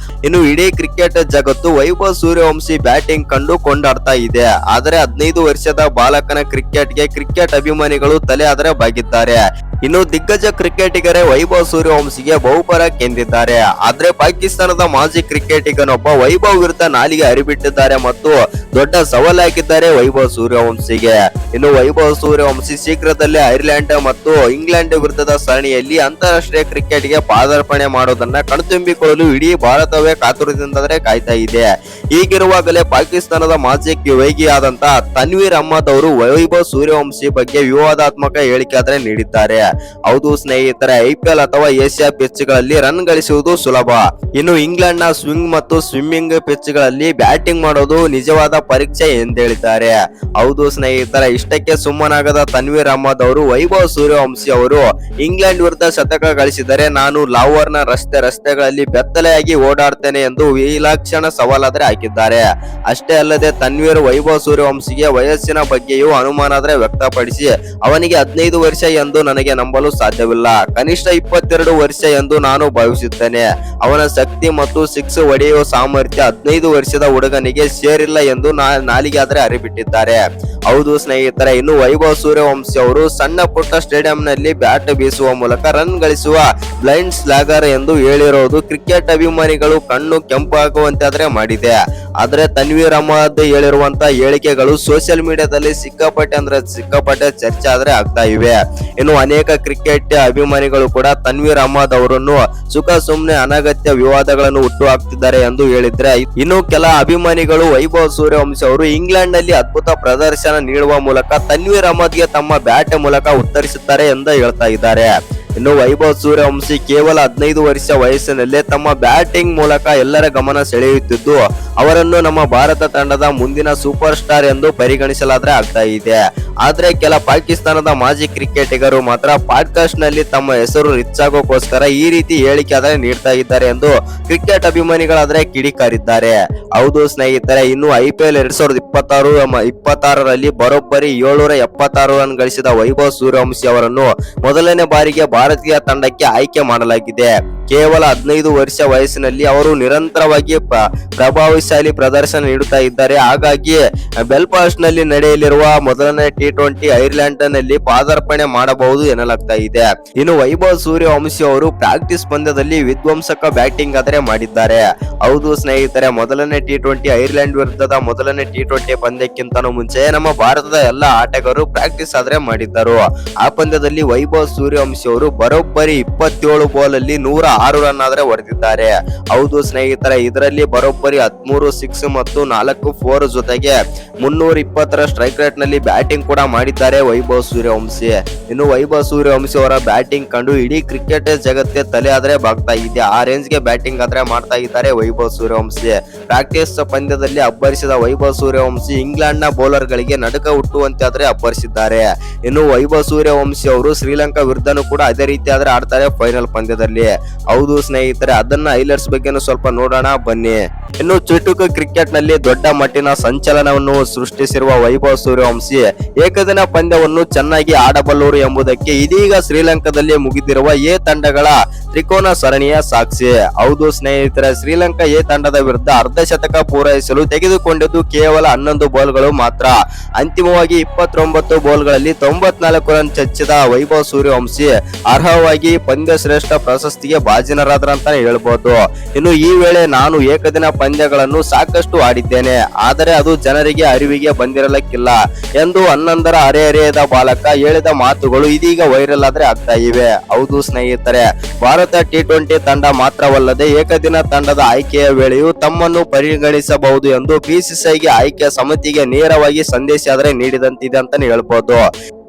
ಇನ್ನು ಇಡೀ ಕ್ರಿಕೆಟ್ ಜಗತ್ತು ವೈಭವ್ ಸೂರ್ಯವಂಶಿ ಬ್ಯಾಟಿಂಗ್ ಕಂಡು ಕೊಂಡಾಡ್ತಾ ಇದೆ. ಆದ್ರೆ 15 ವರ್ಷದ ಬಾಲಕನ ಕ್ರಿಕೆಟ್ಗೆ ಕ್ರಿಕೆಟ್ ಅಭಿಮಾನಿಗಳು ತಲೆ ಆದ್ರೆ ಬಾಗಿದ್ದಾರೆ. ಇನ್ನು ದಿಗ್ಗಜ ಕ್ರಿಕೆಟಿಗರೇ ವೈಭವ್ ಸೂರ್ಯವಂಶಿಗೆ ಬಹುಪರಾಕ್ ಎಂದಿದ್ದಾರೆ. ಆದ್ರೆ ಪಾಕಿಸ್ತಾನದ ಮಾಜಿ ಕ್ರಿಕೆಟಿಗನೊಬ್ಬ ವೈಭವ್ ವಿರುದ್ಧ ನಾಲಿಗೆ ಹರಿಬಿಟ್ಟಿದ್ದಾರೆ ಮತ್ತು ದೊಡ್ಡ ಸವಾಲ್ ಹಾಕಿದ್ದಾರೆ ವೈಭವ್ ಸೂರ್ಯವಂಶಿಗೆ. ಇನ್ನು ವೈಭವ್ ಸೂರ್ಯವಂಶಿ ಶೀಘ್ರದಲ್ಲೇ ಐರ್ಲೆಂಡ್ ಮತ್ತು ಇಂಗ್ಲೆಂಡ್ ವಿರುದ್ಧದ ಸರಣಿಯಲ್ಲಿ ಅಂತಾರಾಷ್ಟ್ರೀಯ ಕ್ರಿಕೆಟ್ಗೆ ಪಾದಾರ್ಪಣೆ ಮಾಡೋದನ್ನ ಕಣ್ತುಂಬಿಕೊಳ್ಳಲು ಇಡೀ ಭಾರತವೇ ಕಾತುರದಿಂದಾದ್ರೆ ಕಾಯ್ತಾ ಇದೆ. ಹೀಗಿರುವಾಗಲೇ ಪಾಕಿಸ್ತಾನದ ಮಾಜಿ ವೇಗಿಯಾದಂತ ತನ್ವೀರ್ ಅಹ್ಮದ್ ಅವರು ವೈಭವ್ ಸೂರ್ಯವಂಶಿ ಬಗ್ಗೆ ವಿವಾದಾತ್ಮಕ ಹೇಳಿಕೆ ಆದ್ರೆ ನೀಡಿದ್ದಾರೆ. ಹೌದು ಸ್ನೇಹಿತರೆ, IPL ಅಥವಾ ಏಷ್ಯಾ ಪಿಚ್ ಗಳಲ್ಲಿ ರನ್ ಗಳಿಸುವುದು ಸುಲಭ. ಇನ್ನು ಇಂಗ್ಲೆಂಡ್ ನ ಸ್ವಿಂಗ್ ಮತ್ತು ಸ್ವಿಮ್ಮಿಂಗ್ ಪಿಚ್ ಗಳಲ್ಲಿ ಬ್ಯಾಟಿಂಗ್ ಮಾಡೋದು ನಿಜವಾದ ಪರೀಕ್ಷೆ ಎಂದೇಳಿದ್ದಾರೆ. ಹೌದು ಸ್ನೇಹಿತರೆ, ಇಷ್ಟಕ್ಕೆ ಸುಮ್ಮನಾಗದ ತನ್ವೀರ್ ಅಹ್ಮದ್ ಅವರು ವೈಭವ್ ಸೂರ್ಯವಂಶಿ ಅವರು ಇಂಗ್ಲೆಂಡ್ ವಿರುದ್ಧ ಶತಕ ಗಳಿಸಿದರೆ ನಾನು ಲಾಹೋರ್ನ ರಸ್ತೆಗಳಲ್ಲಿ ಬೆತ್ತಲೆಯಾಗಿ ಓಡಾಡ್ತೇನೆ ಎಂದು ವಿಲಕ್ಷಣ ಸವಾಲಾದ್ರೆ ಹಾಕಿದ್ದಾರೆ. ಅಷ್ಟೇ ಅಲ್ಲದೆ ತನ್ವೀರ್ ವೈಭವ್ ಸೂರ್ಯವಂಶಿಗೆ ವಯಸ್ಸಿನ ಬಗ್ಗೆಯೂ ಅನುಮಾನಾದ್ರೆ ವ್ಯಕ್ತಪಡಿಸಿ ಅವನಿಗೆ 15 ವರ್ಷ ಎಂದು ನನಗೆ ನಂಬಲು ಸಾಧ್ಯವಿಲ್ಲ, ಕನಿಷ್ಠ 22 ವರ್ಷ ಎಂದು ನಾನು ಭಾವಿಸುತ್ತೇನೆ. ಅವನ ಶಕ್ತಿ ಮತ್ತು ಸಿಕ್ಸ್ ಹೊಡೆಯುವ ಸಾಮರ್ಥ್ಯ 15 ವರ್ಷದ ಹುಡುಗನಿಗೆ ಸೇರಿಲ್ಲ ಎಂದು ನಾಲಿಗೆ ಆದ್ರೆ ಹರಿಬಿಟ್ಟಿದ್ದಾರೆ. ಹೌದು ಸ್ನೇಹಿತರೆ, ಇನ್ನು ವೈಭವ್ ಸೂರ್ಯವಂಶಿ ಅವರು ಸಣ್ಣ ಪುಟ್ಟ ಸ್ಟೇಡಿಯಂ ನಲ್ಲಿ ಬ್ಯಾಟ್ ಬೀಸುವ ಮೂಲಕ ರನ್ ಗಳಿಸುವ ಬ್ಲೈಂಡ್ ಸ್ಲಾಗರ್ ಎಂದು ಹೇಳಿರೋದು ಕ್ರಿಕೆಟ್ ಅಭಿಮಾನಿಗಳು ಕಣ್ಣು ಕೆಂಪಾಗುವಂತಾದ್ರೆ ಮಾಡಿದೆ. ಆದ್ರೆ ತನ್ವೀರ್ ಅಹ್ಮದ್ ಹೇಳಿರುವಂತ ಹೇಳಿಕೆಗಳು ಸೋಷಿಯಲ್ ಮೀಡಿಯಾದಲ್ಲಿ ಸಿಕ್ಕಾಪಟ್ಟೆ ಚರ್ಚೆ ಆದ್ರೆ ಆಗ್ತಾ ಇವೆ. ಇನ್ನು ಅನೇಕ ಅನೇಕ ಕ್ರಿಕೆಟ್ ಅಭಿಮಾನಿಗಳು ಕೂಡ ತನ್ವೀರ್ ಅಹ್ಮದ್ ಅವರನ್ನು ಸುಮ್ನೆ ಅನಗತ್ಯ ವಿವಾದಗಳನ್ನು ಹುಟ್ಟು ಹಾಕ್ತಿದ್ದಾರೆ ಎಂದು ಹೇಳಿದ್ರೆ, ಇನ್ನು ಕೆಲ ಅಭಿಮಾನಿಗಳು ವೈಭವ್ ಸೂರ್ಯವಂಶಿ ಅವರು ಇಂಗ್ಲೆಂಡ್ ನಲ್ಲಿ ಅದ್ಭುತ ಪ್ರದರ್ಶನ ನೀಡುವ ಮೂಲಕ ತನ್ವೀರ್ ಅಹ್ಮದ್ಗೆ ತಮ್ಮ ಬ್ಯಾಟ್ ಮೂಲಕ ಉತ್ತರಿಸುತ್ತಾರೆ ಎಂದು ಹೇಳ್ತಾ ಇದ್ದಾರೆ. ಇನ್ನು ವೈಭವ್ ಸೂರ್ಯವಂಶಿ ಕೇವಲ 15 ವರ್ಷ ವಯಸ್ಸಿನಲ್ಲೇ ತಮ್ಮ ಬ್ಯಾಟಿಂಗ್ ಮೂಲಕ ಎಲ್ಲರ ಗಮನ ಸೆಳೆಯುತ್ತಿದ್ದು, ಅವರನ್ನು ನಮ್ಮ ಭಾರತ ತಂಡದ ಮುಂದಿನ ಸೂಪರ್ ಸ್ಟಾರ್ ಎಂದು ಪರಿಗಣಿಸಲಾದ್ರೆ ಆಗ್ತಾ ಇದೆ. ಆದ್ರೆ ಕೆಲ ಪಾಕಿಸ್ತಾನದ ಮಾಜಿ ಕ್ರಿಕೆಟಿಗರು ಮಾತ್ರ ಪಾಡ್ಕಾಸ್ಟ್ ನಲ್ಲಿ ತಮ್ಮ ಹೆಸರು ರಿಚ್ ಆಗೋಕೋಸ್ಕರ ಈ ರೀತಿ ಹೇಳಿಕೆ ಆದರೆ ನೀಡ್ತಾ ಇದ್ದಾರೆ ಎಂದು ಕ್ರಿಕೆಟ್ ಅಭಿಮಾನಿಗಳಾದ್ರೆ ಕಿಡಿಕಾರಿದ್ದಾರೆ. ಹೌದು ಸ್ನೇಹಿತರೆ, ಇನ್ನು IPL 2026ರಲ್ಲಿ ಬರೋಬ್ಬರಿ 776 ರನ್ ಗಳಿಸಿದ ವೈಭವ್ ಸೂರ್ಯವಂಶಿ ಅವರನ್ನು ಮೊದಲನೇ ಬಾರಿಗೆ ಭಾರತೀಯ ತಂಡಕ್ಕೆ ಆಯ್ಕೆ ಮಾಡಲಾಗಿದೆ. ಕೇವಲ 15 ವರ್ಷ ವಯಸ್ಸಿನಲ್ಲಿ ಅವರು ನಿರಂತರವಾಗಿ ಪ್ರಭಾವಶಾಲಿ ಪ್ರದರ್ಶನ ನೀಡುತ್ತಾ ಇದ್ದಾರೆ. ಹಾಗಾಗಿ ಬೆಲ್ಫಾಸ್ಟ್ ನಲ್ಲಿ ನಡೆಯಲಿರುವ ಮೊದಲನೇ T20 ಐರ್ಲೆಂಡ್ ನಲ್ಲಿ ಪಾದಾರ್ಪಣೆ ಮಾಡಬಹುದು ಎನ್ನಲಾಗ್ತಾ ಇದೆ. ಇನ್ನು ವೈಭವ್ ಸೂರ್ಯವಂಶಿ ಅವರು ಪ್ರಾಕ್ಟೀಸ್ ಪಂದ್ಯದಲ್ಲಿ ವಿಧ್ವಂಸಕ ಬ್ಯಾಟಿಂಗ್ ಆದರೆ ಮಾಡಿದ್ದಾರೆ. ಹೌದು ಸ್ನೇಹಿತರೆ, ಮೊದಲನೇ T20 ಐರ್ಲೆಂಡ್ ವಿರುದ್ಧದ ಮೊದಲನೇ T20 ಪಂದ್ಯಕ್ಕಿಂತನೂ ಮುಂಚೆ ನಮ್ಮ ಭಾರತದ ಎಲ್ಲ ಆಟಗಾರರು ಪ್ರಾಕ್ಟೀಸ್ ಆದ್ರೆ ಮಾಡಿದ್ದರು. ಆ ಪಂದ್ಯದಲ್ಲಿ ವೈಭವ್ ಸೂರ್ಯವಂಶಿ ಅವರು ಬರೋಬ್ಬರಿ 27 ಬಾಲ್ ಅಲ್ಲಿ 106 ರನ್ ಆದ್ರೆ ಹೊಡೆದಿದ್ದಾರೆ. ಹೌದು ಸ್ನೇಹಿತರೆ, ಇದರಲ್ಲಿ ಬರೋಬ್ಬರಿ 13 ಸಿಕ್ಸ್ ಮತ್ತು 4 4 ಜೊತೆಗೆ 320ರ ಸ್ಟ್ರೈಕ್ ರೇಟ್ ನಲ್ಲಿ ಬ್ಯಾಟಿಂಗ್ ಕೂಡ ಮಾಡಿದ್ದಾರೆ ವೈಭವ್ ಸೂರ್ಯವಂಶಿ. ಇನ್ನು ವೈಭವ್ ಸೂರ್ಯವಂಶಿ ಅವರ ಬ್ಯಾಟಿಂಗ್ ಕಂಡು ಇಡೀ ಕ್ರಿಕೆಟ್ ಜಗತ್ತೇ ತಲೆ ಆದ್ರೆ ಬಾಗ್ತಾ ಇದೆ. ಆ ರೇಂಜ್ ಗೆ ಬ್ಯಾಟಿಂಗ್ ಆದ್ರೆ ಮಾಡ್ತಾ ಇದ್ದಾರೆ ವೈಭವ್ ಸೂರ್ಯವಂಶಿ. ಪ್ರಾಕ್ಟೀಸ್ ಪಂದ್ಯದಲ್ಲಿ ಅಬ್ಬರಿಸಿದ ವೈಭವ್ ಸೂರ್ಯವಂಶಿ ಇಂಗ್ಲೆಂಡ್ ನ ಬೌಲರ್ ಗಳಿಗೆ ನಡುಕ ಹುಟ್ಟುವಂತೆ ಆದ್ರೆ ಅಬ್ಬರಿಸಿದ್ದಾರೆ. ಇನ್ನು ವೈಭವ್ ಸೂರ್ಯವಂಶಿ ಅವರು ಶ್ರೀಲಂಕಾ ವಿರುದ್ಧನೂ ಕೂಡ ಅದೇ ರೀತಿ ಆದ್ರೆ ಆಡ್ತಾರೆ ಫೈನಲ್ ಪಂದ್ಯದಲ್ಲಿ. ಹೌದು ಸ್ನೇಹಿತರೆ, ಅದನ್ನ ಹೈಲೈಟ್ಸ್ ಬಗ್ಗೆ ಸ್ವಲ್ಪ ನೋಡೋಣ ಬನ್ನಿ. ಇನ್ನು ಚುಟುಕು ಕ್ರಿಕೆಟ್ ನಲ್ಲಿ ದೊಡ್ಡ ಮಟ್ಟಿನ ಸಂಚಲನವನ್ನು ಸೃಷ್ಟಿಸಿರುವ ವೈಭವ್ ಸೂರ್ಯವಂಶಿ ಏಕದಿನ ಪಂದ್ಯವನ್ನು ಚೆನ್ನಾಗಿ ಆಡಬಲ್ಲರು ಎಂಬುದಕ್ಕೆ ಇದೀಗ ಶ್ರೀಲಂಕಾದಲ್ಲಿ ಮುಗಿದಿರುವ ಎ ತಂಡಗಳ ತ್ರಿಕೋನ ಸರಣಿಯ ಸಾಕ್ಷಿ. ಹೌದು ಸ್ನೇಹಿತರೆ, ಶ್ರೀಲಂಕಾ ಎ ತಂಡದ ವಿರುದ್ಧ ಅರ್ಧ ಶತಕ ಪೂರೈಸಲು ತೆಗೆದುಕೊಂಡಿದ್ದು ಕೇವಲ 11 ಬಾಲ್ಗಳು ಮಾತ್ರ. ಅಂತಿಮವಾಗಿ 29 ಬಾಲ್ಗಳಲ್ಲಿ 94 ರನ್ ಚಚ್ಚಿದ ವೈಭವ್ ಸೂರ್ಯವಂಶಿ ಅರ್ಹವಾಗಿ ಪಂದ್ಯ ಶ್ರೇಷ್ಠ ಪ್ರಶಸ್ತಿಗೆ ಭಾಜನರಾದ್ರಂತಾನೆ ಹೇಳ್ಬೋದು. ಇನ್ನು ಈ ವೇಳೆ ನಾನು ಏಕದಿನ ಪಂದ್ಯಗಳನ್ನು ಸಾಕಷ್ಟು ಆಡಿದ್ದೇನೆ, ಆದರೆ ಅದು ಜನರಿಗೆ ಅರಿವಿಗೆ ಬಂದಿರಲಿಕ್ಕಿಲ್ಲ ಎಂದು 11ರ ಹರೆಹರೆಯದ ಬಾಲಕ ಹೇಳಿದ ಮಾತುಗಳು ಇದೀಗ ವೈರಲ್ ಆದ್ರೆ ಆಗ್ತಾ ಇವೆ. ಹೌದು ಸ್ನೇಹಿತರೆ, ಭಾರತ T20 ತಂಡ ಮಾತ್ರವಲ್ಲದೆ ಏಕದಿನ ತಂಡದ ಆಯ್ಕೆಯ ವೇಳೆಯೂ ತಮ್ಮನ್ನು ಪರಿಗಣಿಸಬಹುದು ಎಂದು BCCIಗೆ ಆಯ್ಕೆ ಸಮಿತಿಗೆ ನೇರವಾಗಿ ಸಂದೇಶ ಆದ್ರೆ ನೀಡಿದಂತಿದೆ ಅಂತಾನೆ ಹೇಳ್ಬೋದು.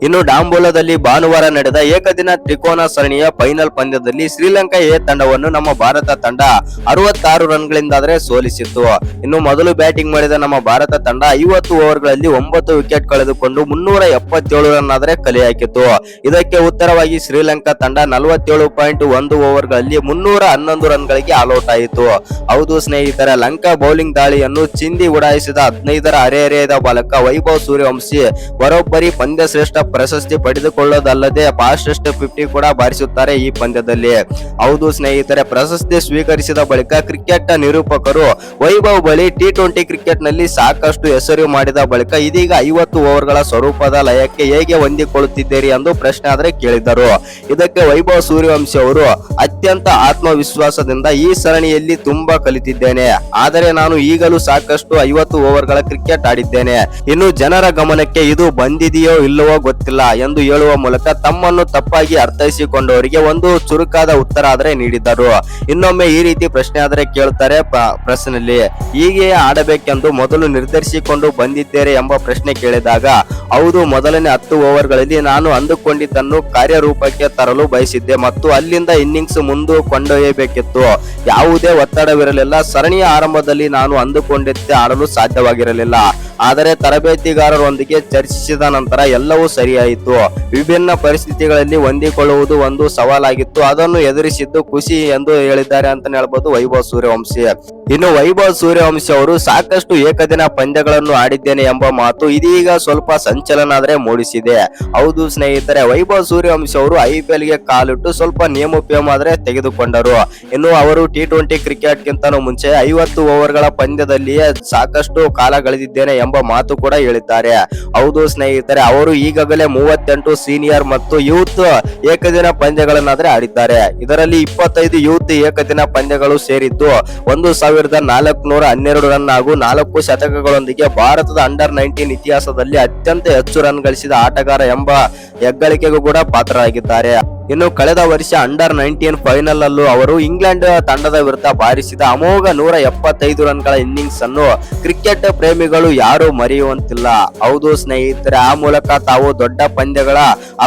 ಇನ್ನು ಡಾಂಬೋಲಾದಲ್ಲಿ ಭಾನುವಾರ ನಡೆದ ಏಕದಿನ ತ್ರಿಕೋನ ಸರಣಿಯ ಫೈನಲ್ ಪಂದ್ಯದಲ್ಲಿ ಶ್ರೀಲಂಕಾ ಎ ತಂಡವನ್ನು ನಮ್ಮ ಭಾರತ ತಂಡ 66 ರನ್ಗಳಿಂದಾದ್ರೆ ಸೋಲಿಸಿತ್ತು. ಇನ್ನು ಮೊದಲು ಬ್ಯಾಟಿಂಗ್ ಮಾಡಿದ ನಮ್ಮ ಭಾರತ ತಂಡ 50 ಓವರ್ಗಳಲ್ಲಿ 9 ವಿಕೆಟ್ ಕಳೆದುಕೊಂಡು 377 ರನ್ ಆದ್ರೆ ಕಲೆ ಹಾಕಿತ್ತು. ಇದಕ್ಕೆ ಉತ್ತರವಾಗಿ ಶ್ರೀಲಂಕಾ ತಂಡ 47.1 ಓವರ್ಗಳಲ್ಲಿ 311 ರನ್ಗಳಿಗೆ ಆಲ್ಔಟ್ ಆಯಿತು. ಹೌದು ಸ್ನೇಹಿತರೆ, ಲಂಕಾ ಬೌಲಿಂಗ್ ದಾಳಿಯನ್ನು ಚಿಂದಿ ಉಡಾಯಿಸಿದ 15ರ ಹರೆಹರೆಯದ ಬಾಲಕ ವೈಭವ್ ಸೂರ್ಯವಂಶಿ ಬರೋಬ್ಬರಿ ಪಂದ್ಯ ಶ್ರೇಷ್ಠ ಪ್ರಶಸ್ತಿ ಪಡೆದುಕೊಳ್ಳೋದಲ್ಲದೆ ಫಾಸ್ಟೆಸ್ಟ್ 50 ಕೂಡ ಬಾರಿಸುತ್ತಾರೆ ಈ ಪಂದ್ಯದಲ್ಲಿ. ಹೌದು ಸ್ನೇಹಿತರೆ, ಪ್ರಶಸ್ತಿ ಸ್ವೀಕರಿಸಿದ ಬಳಿಕ ಕ್ರಿಕೆಟ್ ನಿರೂಪಕರು ವೈಭವ್ ಬಳಿ T20 ಕ್ರಿಕೆಟ್ ನಲ್ಲಿ ಸಾಕಷ್ಟು ಹೆಸರು ಮಾಡಿದ ಬಳಿಕ ಇದೀಗ 50 ಓವರ್ಗಳ ಸ್ವರೂಪದ ಲಯಕ್ಕೆ ಹೇಗೆ ಹೊಂದಿಕೊಳ್ಳುತ್ತಿದ್ದೀರಿ ಎಂದು ಪ್ರಶ್ನೆ ಆದ್ರೆ ಕೇಳಿದರು. ಇದಕ್ಕೆ ವೈಭವ್ ಸೂರ್ಯವಂಶಿ ಅವರು ಅತ್ಯಂತ ಆತ್ಮವಿಶ್ವಾಸದಿಂದ ಈ ಸರಣಿಯಲ್ಲಿ ತುಂಬಾ ಕಲಿತಿದ್ದೇನೆ, ಆದರೆ ನಾನು ಈಗಲೂ ಸಾಕಷ್ಟು 50 ಓವರ್ಗಳ ಕ್ರಿಕೆಟ್ ಆಡಿದ್ದೇನೆ. ಇನ್ನು ಜನರ ಗಮನಕ್ಕೆ ಇದು ಬಂದಿದೆಯೋ ಇಲ್ಲವೋ ಗೊತ್ತಿಲ್ಲ ಎಂದು ಹೇಳುವ ಮೂಲಕ ತಮ್ಮನ್ನು ತಪ್ಪಾಗಿ ಅರ್ಥೈಸಿಕೊಂಡವರಿಗೆ ಒಂದು ಚುರುಕಾದ ಉತ್ತರ ಆದ್ರೆ ನೀಡಿದ್ದರು. ಇನ್ನೊಮ್ಮೆ ಈ ರೀತಿ ಪ್ರಶ್ನೆ ಆದ್ರೆ ಕೇಳುತ್ತಾರೆ ಪ್ರಶ್ನೆಯಲ್ಲಿ, ಹೀಗೆ ಆಡಬೇಕೆಂದು ಮೊದಲು ನಿರ್ಧರಿಸಿಕೊಂಡು ಬಂದಿದ್ದೇರೆ ಎಂಬ ಪ್ರಶ್ನೆ ಕೇಳಿದಾಗ, ಹೌದು, ಮೊದಲನೇ 10 ಓವರ್ಗಳಲ್ಲಿ ನಾನು ಅಂದುಕೊಂಡಿದ್ದನ್ನು ಕಾರ್ಯರೂಪಕ್ಕೆ ತರಲು ಬಯಸಿದ್ದೆ ಮತ್ತು ಅಲ್ಲಿಂದ ಇನ್ನಿಂಗ್ಸ್ ಮುಂದೆ ಕೊಂಡೊಯ್ಯಬೇಕಿತ್ತು. ಯಾವುದೇ ಒತ್ತಡವಿರಲಿಲ್ಲ. ಸರಣಿಯ ಆರಂಭದಲ್ಲಿ ನಾನು ಅಂದುಕೊಂಡಿದ್ದೆ ಆಡಲು ಸಾಧ್ಯವಾಗಿರಲಿಲ್ಲ, ಆದರೆ ತರಬೇತಿಗಾರರೊಂದಿಗೆ ಚರ್ಚಿಸಿದ ನಂತರ ಎಲ್ಲವೂ ಸರಿಯಾಯಿತು. ವಿಭಿನ್ನ ಪರಿಸ್ಥಿತಿಗಳಲ್ಲಿ ಹೊಂದಿಕೊಳ್ಳುವುದು ಒಂದು ಸವಾಲಾಗಿತ್ತು, ಅದನ್ನು ಎದುರಿಸಿದ್ದು ಖುಷಿ ಎಂದು ಹೇಳಿದ್ದಾರೆ ಅಂತ ಹೇಳ್ಬೋದು ವೈಭವ್ ಸೂರ್ಯವಂಶಿ. ಇನ್ನು ವೈಭವ್ ಸೂರ್ಯವಂಶಿ ಅವರು ಸಾಕಷ್ಟು ಏಕದಿನ ಪಂದ್ಯಗಳನ್ನು ಆಡಿದ್ದೇನೆ ಎಂಬ ಮಾತು ಇದೀಗ ಸ್ವಲ್ಪ ಸಂಚಲನ ಆದ್ರೆ ಮೂಡಿಸಿದೆ. ಹೌದು ಸ್ನೇಹಿತರೆ, ವೈಭವ್ ಸೂರ್ಯವಂಶಿ ಅವರು IPL ಗೆ ಕಾಲಿಟ್ಟು ಸ್ವಲ್ಪ ನೇಮೋಪೇಮ ಆದ್ರೆ ತೆಗೆದುಕೊಂಡರು. ಇನ್ನು ಅವರು T20 ಕ್ರಿಕೆಟ್ ಗಿಂತನೂ ಮುಂಚೆ 50 ಓವರ್ಗಳ ಪಂದ್ಯದಲ್ಲಿಯೇ ಸಾಕಷ್ಟು ಕಾಲ ಗಳಿದಿದ್ದೇನೆ ಎಂಬ ಮಾತು ಕೂಡ ಹೇಳಿದ್ದಾರೆ. ಹೌದು ಸ್ನೇಹಿತರೆ, ಅವರು ಈಗಾಗಲೇ 38 ಸೀನಿಯರ್ ಮತ್ತು ಯೂತ್ ಏಕದಿನ ಪಂದ್ಯಗಳನ್ನಾದ್ರೆ ಆಡಿದ್ದಾರೆ. ಇದರಲ್ಲಿ 25 ಯೂತ್ ಏಕದಿನ ಪಂದ್ಯಗಳು ಸೇರಿದ್ದು 1412 ರನ್ ಹಾಗೂ 4 ಶತಕಗಳೊಂದಿಗೆ ಭಾರತದ ಅಂಡರ್-19 ಇತಿಹಾಸದಲ್ಲಿ ಅತ್ಯಂತ ಹೆಚ್ಚು ರನ್ ಗಳಿಸಿದ ಆಟಗಾರ ಎಂಬ ಹೆಗ್ಗಳಿಕೆಗೂ ಕೂಡ ಪಾತ್ರರಾಗಿದ್ದಾರೆ. ಇನ್ನು ಕಳೆದ ವರ್ಷ ಅಂಡರ್-19 ಫೈನಲ್ ಅಲ್ಲೂ ಅವರು ಇಂಗ್ಲೆಂಡ್ ತಂಡದ ವಿರುದ್ಧ ಬಾರಿಸಿದ ಅಮೋಘ 175 ರನ್ಗಳ ಇನ್ನಿಂಗ್ಸ್ ಅನ್ನು ಕ್ರಿಕೆಟ್ ಪ್ರೇಮಿಗಳು ಯಾರು ಮರೆಯುವಂತಿಲ್ಲ. ಹೌದು ಸ್ನೇಹಿತರೆ, ಆ ಮೂಲಕ ತಾವು ದೊಡ್ಡ ಪಂದ್ಯಗಳ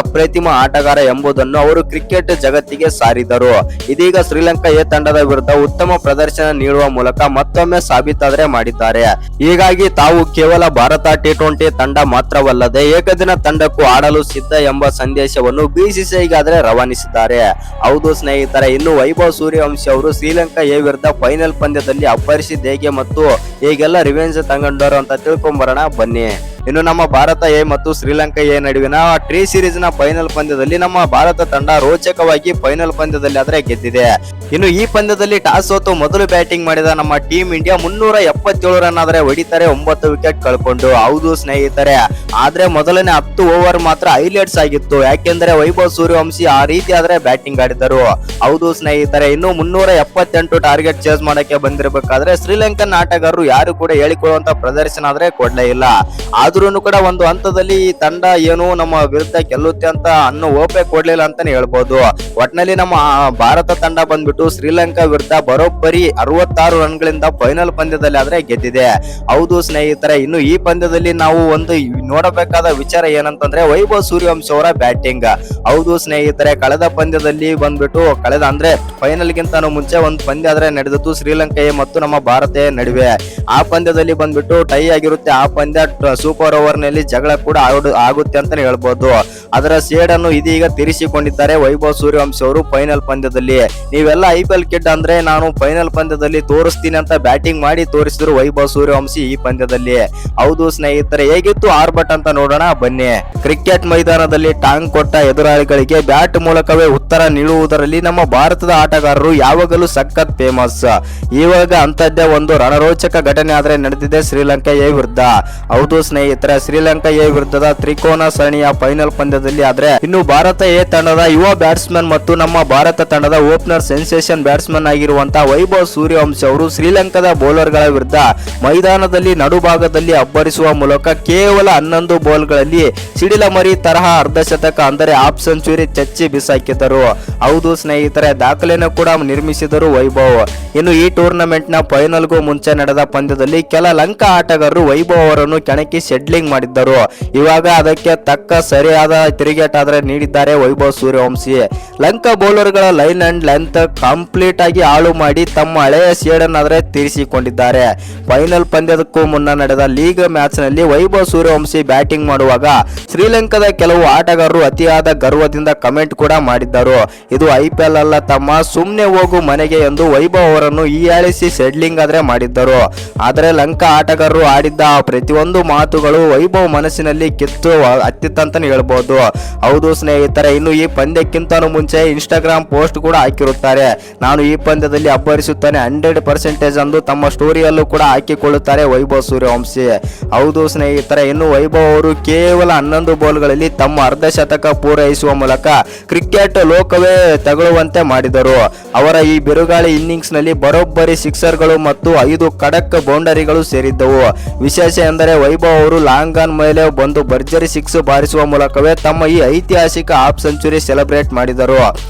ಅಪ್ರತಿಮ ಆಟಗಾರ ಎಂಬುದನ್ನು ಅವರು ಕ್ರಿಕೆಟ್ ಜಗತ್ತಿಗೆ ಸಾರಿದರು. ಇದೀಗ ಶ್ರೀಲಂಕಾ ಎ ತಂಡದ ವಿರುದ್ಧ ಉತ್ತಮ ಪ್ರದರ್ಶನ ನೀಡುವ ಮೂಲಕ ಮತ್ತೊಮ್ಮೆ ಸಾಬೀತಾದ್ರೆ ಮಾಡಿದ್ದಾರೆ. ಹೀಗಾಗಿ ತಾವು ಕೇವಲ ಭಾರತ ಟಿ20 ತಂಡ ಮಾತ್ರವಲ್ಲದೆ ಏಕದಿನ ತಂಡಕ್ಕೂ ಆಡಲು ಸಿದ್ಧ ಎಂಬ ಸಂದೇಶವನ್ನು ಬಿಸಿಸಿಐಗಾದ್ರೆ ರವಾನಿಸಿದ್ದಾರೆ. ಹೌದು ಸ್ನೇಹಿತರೆ, ಇನ್ನು ವೈಭವ್ ಸೂರ್ಯವಂಶಿ ಅವರು ಶ್ರೀಲಂಕಾ ಎ ವಿರುದ್ಧ ಫೈನಲ್ ಪಂದ್ಯದಲ್ಲಿ ಅಬ್ಬರಿಸಿದ ಹೇಗೆ ಮತ್ತು ಹೇಗೆಲ್ಲ ರಿವೆಂಜ್ ತಗೊಂಡರು ಅಂತ ತಿಳ್ಕೊಂಬರೋಣ ಬನ್ನಿ. ಇನ್ನು ನಮ್ಮ ಭಾರತ ಎ ಮತ್ತು ಶ್ರೀಲಂಕಾ ಎ ನಡುವಿನ ಟ್ರೀ ಸೀರೀಸ್ ನ ಫೈನಲ್ ಪಂದ್ಯದಲ್ಲಿ ನಮ್ಮ ಭಾರತ ತಂಡ ರೋಚಕವಾಗಿ ಫೈನಲ್ ಪಂದ್ಯದಲ್ಲಿ ಆದ್ರೆ ಗೆದ್ದಿದೆ. ಇನ್ನು ಈ ಪಂದ್ಯದಲ್ಲಿ ಟಾಸ್ ಸೋತು ಮೊದಲು ಬ್ಯಾಟಿಂಗ್ ಮಾಡಿದ ನಮ್ಮ ಟೀಮ್ ಇಂಡಿಯಾ 377 ರನ್ ಆದ್ರೆ ಹೊಡಿತಾರೆ, 9 ವಿಕೆಟ್ ಕಳ್ಕೊಂಡು. ಹೌದು ಸ್ನೇಹಿತರೆ, ಆದ್ರೆ ಮೊದಲನೇ 10 ಓವರ್ ಮಾತ್ರ ಹೈಲೈಟ್ಸ್ ಆಗಿತ್ತು. ಯಾಕೆಂದ್ರೆ ವೈಭವ್ ಸೂರ್ಯವಂಶಿ ಆ ರೀತಿ ಆದ್ರೆ ಬ್ಯಾಟಿಂಗ್ ಆಡಿದರು. ಹೌದು ಸ್ನೇಹಿತರೆ, ಇನ್ನು 378 ಟಾರ್ಗೆಟ್ ಚೇಸ್ ಮಾಡಕ್ಕೆ ಬಂದಿರಬೇಕಾದ್ರೆ ಶ್ರೀಲಂಕನ್ ಆಟಗಾರರು ಯಾರು ಕೂಡ ಹೇಳಿಕೊಳ್ಳುವಂತ ಪ್ರದರ್ಶನ ಆದ್ರೆ ಕೊಡ್ಲೇ ಇಲ್ಲ. ಆದ್ರೂ ಕೂಡ ಒಂದು ಹಂತದಲ್ಲಿ ಈ ತಂಡ ಏನು ನಮ್ಮ ವಿರುದ್ಧ ಗೆಲ್ಲುತ್ತೆ ಅಂತ ಅನ್ನೋ ಓಪೆ ಕೊಡ್ಲಿಲ್ಲ ಅಂತಾನೆ ಹೇಳ್ಬೋದು. ಒಟ್ನಲ್ಲಿ ನಮ್ಮ ಭಾರತ ತಂಡ ಬಂದ್ಬಿಟ್ಟು ಶ್ರೀಲಂಕಾ ವಿರುದ್ಧ ಬರೋಬ್ಬರಿ 66 ರನ್ಗಳಿಂದ ಫೈನಲ್ ಪಂದ್ಯದಲ್ಲಿ ಆದ್ರೆ ಗೆದ್ದಿದೆ. ಹೌದು ಸ್ನೇಹಿತರೆ, ಇನ್ನು ಈ ಪಂದ್ಯದಲ್ಲಿ ನಾವು ಒಂದು ನೋಡಬೇಕಾದ ವಿಚಾರ ಏನಂತಂದ್ರೆ ವೈಭವ್ ಸೂರ್ಯವಂಶಿ ಅವರ ಬ್ಯಾಟಿಂಗ್. ಹೌದು ಸ್ನೇಹಿತರೆ, ಕಳೆದ ಪಂದ್ಯದಲ್ಲಿ ಬಂದ್ಬಿಟ್ಟು ಅಂದ್ರೆ ಫೈನಲ್ ಗಿಂತ ಮುಂಚೆ ಒಂದು ಪಂದ್ಯ ಆದ್ರೆ ನಡೆದಿತ್ತು ಶ್ರೀಲಂಕಾ ಮತ್ತು ನಮ್ಮ ಭಾರತ ನಡುವೆ. ಆ ಪಂದ್ಯದಲ್ಲಿ ಬಂದ್ಬಿಟ್ಟು ಟೈ ಆಗಿರುತ್ತೆ. ಆ ಪಂದ್ಯ ಸೂಪರ್ ಓವರ್ ನಲ್ಲಿ ಜಗಳ ಕೂಡ ಆಗುತ್ತೆ ಅಂತಾನೆ ಹೇಳ್ಬೋದು. ಅದರ ಸೇಡ್ ಅನ್ನು ಇದೀಗ ತೀರಿಸಿಕೊಂಡಿದ್ದಾರೆ ವೈಭವ್ ಸೂರ್ಯವಂಶಿ ಅವರು ಫೈನಲ್ ಪಂದ್ಯದಲ್ಲಿ. ನೀವೆಲ್ಲ IPL ಕಿಡ್ ಅಂದ್ರೆ ನಾನು ಫೈನಲ್ ಪಂದ್ಯದಲ್ಲಿ ತೋರಿಸ್ತೀನಿ ಅಂತ ಬ್ಯಾಟಿಂಗ್ ಮಾಡಿ ತೋರಿಸಿದ್ರು ವೈಭವ್ ಸೂರ್ಯವಂಶಿ ಈ ಪಂದ್ಯದಲ್ಲಿ. ಹೌದು ಸ್ನೇಹಿತರೆ, ಹೇಗಿತ್ತು ಆರ್ಭಟ ಅಂತ ನೋಡೋಣ ಬನ್ನಿ. ಕ್ರಿಕೆಟ್ ಮೈದಾನದಲ್ಲಿ ಟಾಂಗ್ ಕೊಟ್ಟ ಎದುರಾಳಿಗಳಿಗೆ ಬ್ಯಾಟ್ ಮೂಲಕವೇ ಉತ್ತರ ನೀಡುವುದರಲ್ಲಿ ನಮ್ಮ ಭಾರತದ ಆಟಗಾರರು ಯಾವಾಗಲೂ ಸಖತ್ ಫೇಮಸ್. ಇವಾಗ ಅಂತದ್ದೇ ಒಂದು ರಣರೋಚಕ ಘಟನೆ ಆದ್ರೆ ನಡೆದಿದೆ ಶ್ರೀಲಂಕಾ ಎ ವಿರುದ್ಧ. ಹೌದು ಸ್ನೇಹಿತರೆ, ಶ್ರೀಲಂಕಾ ಎ ವಿರುದ್ಧದ ತ್ರಿಕೋನ ಸರಣಿಯ ಫೈನಲ್ ಪಂದ್ಯದಲ್ಲಿ ಆದ್ರೆ ಇನ್ನು ಭಾರತ ಎ ತಂಡದ ಯುವ ಬ್ಯಾಟ್ಸ್ಮನ್ ಮತ್ತು ನಮ್ಮ ಭಾರತ ತಂಡದ ಓಪನರ್ ಸೆನ್ಸೇಷನ್ ಬ್ಯಾಟ್ಸ್ಮನ್ ಆಗಿರುವಂತಹ ವೈಭವ್ ಸೂರ್ಯವಂಶಿ ಅವರು ಶ್ರೀಲಂಕಾದ ಬೌಲರ್ಗಳ ವಿರುದ್ಧ ಮೈದಾನದಲ್ಲಿ ನಡುಭಾಗದಲ್ಲಿ ಅಬ್ಬರಿಸುವ ಮೂಲಕ ಕೇವಲ 11 ಬಾಲ್ಗಳಲ್ಲಿ ಸಿಡಿಲ ಮರಿ ತರಹ ಅರ್ಧಶತಕ ಅಂದರೆ ಹಾಫ್ ಸೆಂಚುರಿ ಚಚ್ಚಿ ಬಿಸಾಕಿದರು. ಹೌದು ಸ್ನೇಹಿತರೆ, ದಾಖಲೆಯನ್ನು ಕೂಡ ನಿರ್ಮಿಸಿದರು ವೈಭವ್. ಇನ್ನು ಈ ಟೂರ್ನಮೆಂಟ್ ನ ಫೈನಲ್ಗೂ ಮುಂಚೆ ನಡೆದ ಪಂದ್ಯದಲ್ಲಿ ಕೆಲ ಲಂಕಾ ಆಟಗಾರರು ವೈಭವ್ ಅವರನ್ನು ಕೆಣಕಿ ಶೆಡ್ಲಿಂಗ್ ಮಾಡಿದ್ದರು. ಇವಾಗ ಅದಕ್ಕೆ ತಕ್ಕ ಸರಿಯಾದ ತಿರುಗೇಟ್ ಆದ್ರೆ ನೀಡಿದ್ದಾರೆ ವೈಭವ್ ಸೂರ್ಯವಂಶಿ. ಲಂಕಾ ಬೌಲರ್ಗಳ ಲೈನ್ ಅಂಡ್ ಲೆಂತ್ ಕಂಪ್ಲೀಟ್ ಆಗಿ ಹಾಳು ಮಾಡಿ ತಮ್ಮ ಹಳೆಯ ಸೇಡನ್ನಾದ್ರೆ ತೀರಿಸಿಕೊಂಡಿದ್ದಾರೆ. ಫೈನಲ್ ಪಂದ್ಯಕ್ಕೂ ಮುನ್ನ ನಡೆದ ಲೀಗ್ ಮ್ಯಾಚ್ ನಲ್ಲಿ ವೈಭವ್ ಸೂರ್ಯವಂಶಿ ಬ್ಯಾಟಿಂಗ್ ಮಾಡುವಾಗ ಶ್ರೀಲಂಕಾದ ಕೆಲವು ಆಟಗಾರರು ಅತಿಯಾದ ಗರ್ವದಿಂದ ಕಮೆಂಟ್ ಕೂಡ ಮಾಡಿದ್ದರು. ಇದು IPL ಅಲ್ಲ ತಮ್ಮ, ಸುಮ್ನೆ ಹೋಗು ಮನೆಗೆ ಎಂದು ವೈಭವ್ ಅವರನ್ನು ಹೀಯಾಳಿಸಿ ಸೆಡ್ಲಿಂಗ್ ಆದ್ರೆ ಮಾಡಿದ್ದರು. ಆದರೆ ಲಂಕಾ ಆಟಗಾರರು ಆಡಿದ್ದ ಪ್ರತಿಯೊಂದು ಮಾತುಗಳು ವೈಭವ್ ಮನಸ್ಸಿನಲ್ಲಿ ಕಿತ್ತು ಹತ್ತಿತ್ತಂತಾನೆ ಹೇಳ್ಬಹುದು. ಹೌದು ಸ್ನೇಹಿತರೆ, ಇನ್ನು ಈ ಪಂದ್ಯಕ್ಕಿಂತ ಮುಂಚೆ ಇನ್ಸ್ಟಾಗ್ರಾಮ್ ಪೋಸ್ಟ್ ಕೂಡ ಹಾಕಿರುತ್ತಾರೆ. ನಾನು ಈ ಪಂದ್ಯದಲ್ಲಿ ಅಬ್ಬರಿಸುತ್ತಾನೆ 100% ಎಂದು ತಮ್ಮ ಸ್ಟೋರಿಯಲ್ಲೂ ಕೂಡ ಹಾಕಿಕೊಳ್ಳುತ್ತಾರೆ ವೈಭವ್ ಸೂರ್ಯವಂಶಿ. ಹೌದು ಸ್ನೇಹಿತರೆ, ಇನ್ನು ವೈಭವ್ ಅವರು ಕೇವಲ 11 ಬಾಲ್ಗಳಲ್ಲಿ ತಮ್ಮ ಅರ್ಧಶತಕ ಪೂರೈಸುವ ಮೂಲಕ ಕ್ರಿಕೆಟ್ ಲೋಕವೇ ತಗೊಳ್ಳುವಂತೆ ಮಾಡಿದರು. ಅವರ ಈ ಬಿರುಗಾಳಿ ಇನ್ನಿಂಗ್ಸ್ ನಲ್ಲಿ ಬರೋಬ್ಬರಿ ಸಿಕ್ಸರ್ಗಳು ಮತ್ತು 5 ಖಡಕ್ ಬೌಂಡರಿಗಳು ಸೇರಿದ್ದವು. ವಿಶೇಷ ಎಂದರೆ ವೈಭವ್ ಅವರು ಲಾಂಗ್ ಆನ್ ಮೇಲೆ ಬಂದು ಭರ್ಜರಿ ಸಿಕ್ಸ್ ಬಾರಿಸುವ ಮೂಲಕವೇ ತಮ್ಮ ಈ ಐತಿಹಾಸಿಕ ಹಾಫ್ ಸೆಂಚುರಿ ಸೆಲೆಬ್ರೇಟ್ ಮಾಡಿದರು.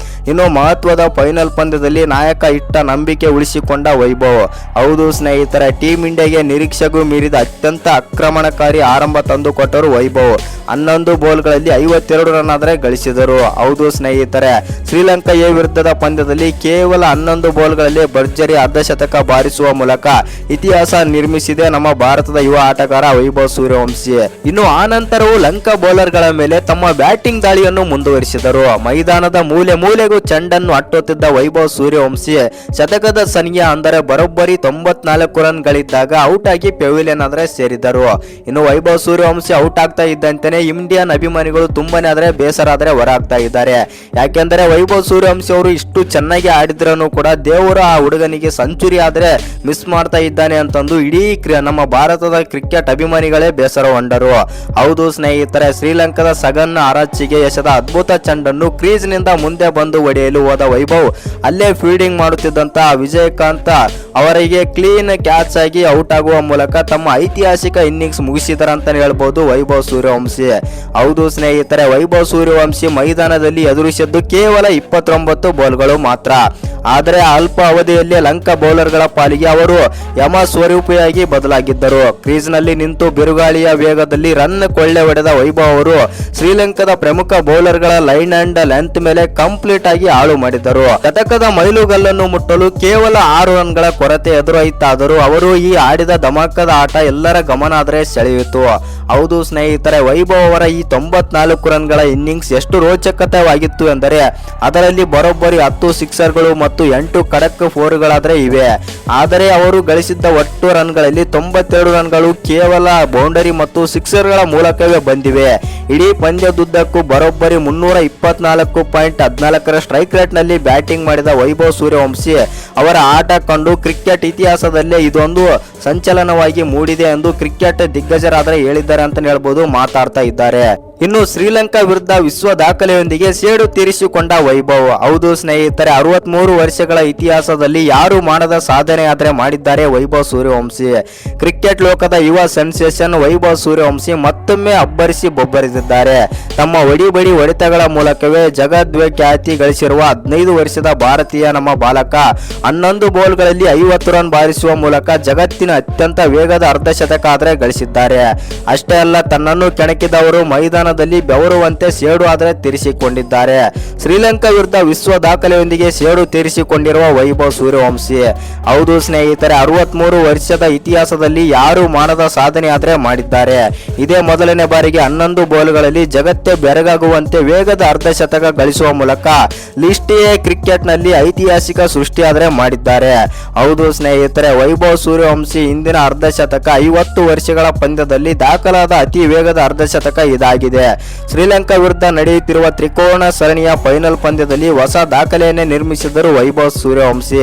ಇನ್ನು ಮಹತ್ವದ ಫೈನಲ್ ಪಂದ್ಯದಲ್ಲಿ ನಾಯಕ ಇಟ್ಟ ನಂಬಿಕೆ ಉಳಿಸಿಕೊಂಡ ವೈಭವ್. ಹೌದು ಸ್ನೇಹಿತರೆ, ಟೀಮ್ ಇಂಡಿಯಾಗೆ ನಿರೀಕ್ಷೆಗೂ ಮೀರಿದ ಅತ್ಯಂತ ಆಕ್ರಮಣಕಾರಿ ಆರಂಭ ತಂದುಕೊಟ್ಟರು ವೈಭವ್. 11 ಬಾಲ್ಗಳಲ್ಲಿ 52 ರನ್ ಆದ್ರೆ ಗಳಿಸಿದರು. ಹೌದು ಸ್ನೇಹಿತರೆ, ಶ್ರೀಲಂಕಾ ಎ ವಿರುದ್ಧದ ಪಂದ್ಯದಲ್ಲಿ ಕೇವಲ 11 ಬಾಲ್ಗಳಲ್ಲಿ ಭರ್ಜರಿ ಅರ್ಧಶತಕ ಬಾರಿಸುವ ಮೂಲಕ ಇತಿಹಾಸ ನಿರ್ಮಿಸಿದೆ ನಮ್ಮ ಭಾರತದ ಯುವ ಆಟಗಾರ ವೈಭವ್ ಸೂರ್ಯವಂಶಿ. ಇನ್ನು ಆ ನಂತರವೂ ಲಂಕಾ ಬೌಲರ್ಗಳ ಮೇಲೆ ತಮ್ಮ ಬ್ಯಾಟಿಂಗ್ ದಾಳಿಯನ್ನು ಮುಂದುವರಿಸಿದರು. ಮೈದಾನದ ಮೂಲೆ ಮೂಲೆಗೂ ಚೆಂಡನ್ನು ಅಟ್ಟುತ್ತಿದ್ದ ವೈಭವ್ ಸೂರ್ಯವಂಶಿ ಶತಕದ ಸನಿಯ ಅಂದರೆ ಬರೋಬ್ಬರಿ 94 ರನ್ ಗಳಿದ್ದಾಗ ಔಟ್ ಆಗಿ ಪೆವಿಲಿಯನ್ ಆದ್ರೆ ಸೇರಿದರು. ಇನ್ನು ವೈಭವ್ ಸೂರ್ಯವಂಶಿ ಔಟ್ ಆಗ್ತಾ ಇದ್ದಂತೆಯೇ ಇಂಡಿಯನ್ ಅಭಿಮಾನಿಗಳು ತುಂಬಾನೇ ಆದ್ರೆ ಬೇಸರ ಆದ್ರೆ ಹೊರಹಾಗ್ತಾ ಇದ್ದಾರೆ. ಯಾಕೆಂದ್ರೆ ವೈಭವ್ ಸೂರ್ಯವಂಶಿ ಅವರು ಇಷ್ಟು ಚೆನ್ನಾಗಿ ಆಡಿದ್ರೂ ಕೂಡ ದೇವರು ಆ ಹುಡುಗನಿಗೆ ಸೆಂಚುರಿ ಆದ್ರೆ ಮಿಸ್ ಮಾಡ್ತಾ ಇದ್ದಾನೆ ಅಂತಂದು ಇಡೀ ನಮ್ಮ ಭಾರತದ ಕ್ರಿಕೆಟ್ ಅಭಿಮಾನಿಗಳೇ ಬೇಸರಗೊಂಡರು. ಹೌದು ಸ್ನೇಹಿತರೆ, ಶ್ರೀಲಂಕಾದ ಸಗನ್ ಆರಾಚಿಗೆ ಎಸೆದ ಅದ್ಭುತ ಚೆಂಡನ್ನು ಕ್ರೀಸ್ ನಿಂದ ಮುಂದೆ ಬಂದು ಹೊಡೆಯಲು ಹೋದ ವೈಭವ್ ಅಲ್ಲೇ ಫೀಲ್ಡಿಂಗ್ ಮಾಡುತ್ತಿದ್ದಂತಹ ವಿಜಯಕಾಂತ್ ಅವರಿಗೆ ಕ್ಲೀನ್ ಕ್ಯಾಚ್ ಆಗಿ ಔಟ್ ಆಗುವ ಮೂಲಕ ತಮ್ಮ ಐತಿಹಾಸಿಕ ಇನ್ನಿಂಗ್ಸ್ ಮುಗಿಸಿದರಂತ ಹೇಳ್ಬಹುದು ವೈಭವ್ ಸೂರ್ಯವಂಶಿ. ಹೌದು ಸ್ನೇಹಿತರೆ, ವೈಭವ್ ಸೂರ್ಯವಂಶಿ ಮೈದಾನದಲ್ಲಿ ಎದುರಿಸಿದ್ದು ಕೇವಲ 29 ಬಾಲ್ಗಳು ಮಾತ್ರ. ಆದರೆ ಅಲ್ಪ ಅವಧಿಯಲ್ಲಿ ಲಂಕಾ ಬೌಲರ್ಗಳ ಪಾಲಿಗೆ ಅವರು ಯಮ ಸ್ವರೂಪಿಯಾಗಿ ಬದಲಾಗಿದ್ದರು. ಕ್ರೀಸ್ನಲ್ಲಿ ನಿಂತು ಬಿರುಗಾಳಿಯ ವೇಗದಲ್ಲಿ ರನ್ ಕೊಳ್ಳೆ ಹೊಡೆದ ವೈಭವ್ ಅವರು ಶ್ರೀಲಂಕಾದ ಪ್ರಮುಖ ಬೌಲರ್ಗಳ ಲೈನ್ ಅಂಡ್ ಲೆಂತ್ ಮೇಲೆ ಕಂಪ್ಲೀಟ್ ಆಗಿ ಹಾಳು ಮಾಡಿದರು. ಶತಕದ ಮೈಲುಗಲ್ಲನ್ನು ಮುಟ್ಟಲು ಕೇವಲ 6 ರನ್ಗಳ ಕೊರತೆ ಎದುರಾಯಿತಾದರೂ ಅವರು ಈ ಆಡಿದ ಧಮಾಕದ ಆಟ ಎಲ್ಲರ ಗಮನ ಆದರೆ ಸೆಳೆಯಿತು. ಹೌದು ಸ್ನೇಹಿತರೆ, ವೈಭವ್ ಅವರ ಈ 94 ರನ್ಗಳ ಇನ್ನಿಂಗ್ಸ್ ಎಷ್ಟು ರೋಚಕತೆವಾಗಿತ್ತು ಎಂದರೆ ಅದರಲ್ಲಿ ಬರೋಬ್ಬರಿ 10 ಸಿಕ್ಸರ್ಗಳು ಮತ್ತು 8 ಖಡಕ್ ಫೋರ್ಗಳಾದ್ರೆ ಇವೆ. ಆದರೆ ಅವರು ಗಳಿಸಿದ್ದ ಒಟ್ಟು ರನ್ಗಳಲ್ಲಿ 92 ರನ್ಗಳು ಕೇವಲ ಬೌಂಡರಿ ಮತ್ತು ಸಿಕ್ಸರ್ಗಳ ಮೂಲಕವೇ ಬಂದಿವೆ. ಇಡೀ ಪಂದ್ಯದುದ್ದಕ್ಕೂ ಬರೋಬ್ಬರಿ 324.14ರ ಸ್ಟ್ರೈಕ್ ರೇಟ್ ನಲ್ಲಿ ಬ್ಯಾಟಿಂಗ್ ಮಾಡಿದ ವೈಭವ್ ಸೂರ್ಯವಂಶಿ ಅವರ ಆಟ ಕಂಡು ಕ್ರಿಕೆಟ್ ಇತಿಹಾಸದಲ್ಲೇ ಇದೊಂದು ಸಂಚಲನವಾಗಿ ಮೂಡಿದೆ ಎಂದು ಕ್ರಿಕೆಟ್ ದಿಗ್ಗಜರಾದ್ರೆ ಹೇಳಿದ್ದಾರೆ ಅಂತ ಹೇಳ್ಬೋದು, ಮಾತಾಡ್ತಾ ಇದ್ದಾರೆ. ಇನ್ನು ಶ್ರೀಲಂಕಾ ವಿರುದ್ಧ ವಿಶ್ವ ದಾಖಲೆಯೊಂದಿಗೆ ಸೇಡು ತೀರಿಸಿಕೊಂಡ ವೈಭವ್. ಹೌದು ಸ್ನೇಹಿತರೆ, 63 ವರ್ಷಗಳ ಇತಿಹಾಸದಲ್ಲಿ ಯಾರು ಮಾಡದ ಸಾಧನೆ ಆದ್ರೆ ಮಾಡಿದ್ದಾರೆ ವೈಭವ್ ಸೂರ್ಯವಂಶಿ. ಕ್ರಿಕೆಟ್ ಲೋಕದ ಯುವ ಸೆನ್ಸೇಷನ್ ವೈಭವ್ ಸೂರ್ಯವಂಶಿ ಮತ್ತೊಮ್ಮೆ ಅಬ್ಬರಿಸಿ ಬೊಬ್ಬರಿಸಿದ್ದಾರೆ. ತಮ್ಮ ಹೊಡಿಬಡಿ ಹೊಡೆತಗಳ ಮೂಲಕವೇ ಜಗದ್ವಿಖ್ಯಾತಿ ಗಳಿಸಿರುವ 15 ವರ್ಷದ ಭಾರತೀಯ ನಮ್ಮ ಬಾಲಕ 11 ಬಾಲ್ಗಳಲ್ಲಿ 50 ರನ್ ಬಾರಿಸುವ ಮೂಲಕ ಜಗತ್ತಿನ ಅತ್ಯಂತ ವೇಗದ ಅರ್ಧಶತಕ ಆದ್ರೆ ಗಳಿಸಿದ್ದಾರೆ. ಅಷ್ಟೇ ಅಲ್ಲ, ತನ್ನನ್ನು ಕೆಣಕಿದವರು ಮೈದಾನದಲ್ಲಿ ಬೆವರುವಂತೆ ಸೇಡು ಆದ್ರೆ ತೀರಿಸಿಕೊಂಡಿದ್ದಾರೆ. ಶ್ರೀಲಂಕಾ ವಿರುದ್ಧ ವಿಶ್ವ ದಾಖಲೆಯೊಂದಿಗೆ ಸೇಡು ತೀರಿಸಿಕೊಂಡಿರುವ ವೈಭವ್ ಸೂರ್ಯವಂಶಿ. ಹೌದು ಸ್ನೇಹಿತರೆ, 63 ವರ್ಷದ ಇತಿಹಾಸದಲ್ಲಿ ಯಾರು ಮಾಡದ ಸಾಧನೆ ಆದ್ರೆ ಮಾಡಿದ್ದಾರೆ. ಇದೇ ಮೊದಲನೇ ಬಾರಿಗೆ 11 ಬಾಲ್ಗಳಲ್ಲಿ ಜಗತ್ತೇ ಬೆರಗಾಗುವಂತೆ ವೇಗದ ಅರ್ಧಶತಕ ಗಳಿಸುವ ಮೂಲಕ ಲಿಸ್ಟ್ ಎ ಕ್ರಿಕೆಟ್ ನಲ್ಲಿ ಐತಿಹಾಸಿಕ ಸೃಷ್ಟಿ ಆದ್ರೆ ಮಾಡಿದ್ದಾರೆ. ಹೌದು ಸ್ನೇಹಿತರೆ, ವೈಭವ್ ಸೂರ್ಯವಂಶಿ ಹಿಂದಿನ ಅರ್ಧಶತಕ 50 ವರ್ಷಗಳ ಪಂದ್ಯದಲ್ಲಿ ದಾಖಲಾದ ಅತಿ ವೇಗದ ಅರ್ಧಶತಕ ಇದಾಗಿದೆ. ಶ್ರೀಲಂಕಾ ವಿರುದ್ಧ ನಡೆಯುತ್ತಿರುವ ತ್ರಿಕೋನ ಸರಣಿಯ ಫೈನಲ್ ಪಂದ್ಯದಲ್ಲಿ ಹೊಸ ದಾಖಲೆಯನ್ನೇ ನಿರ್ಮಿಸಿದರು ವೈಭವ್ ಸೂರ್ಯವಂಶಿ.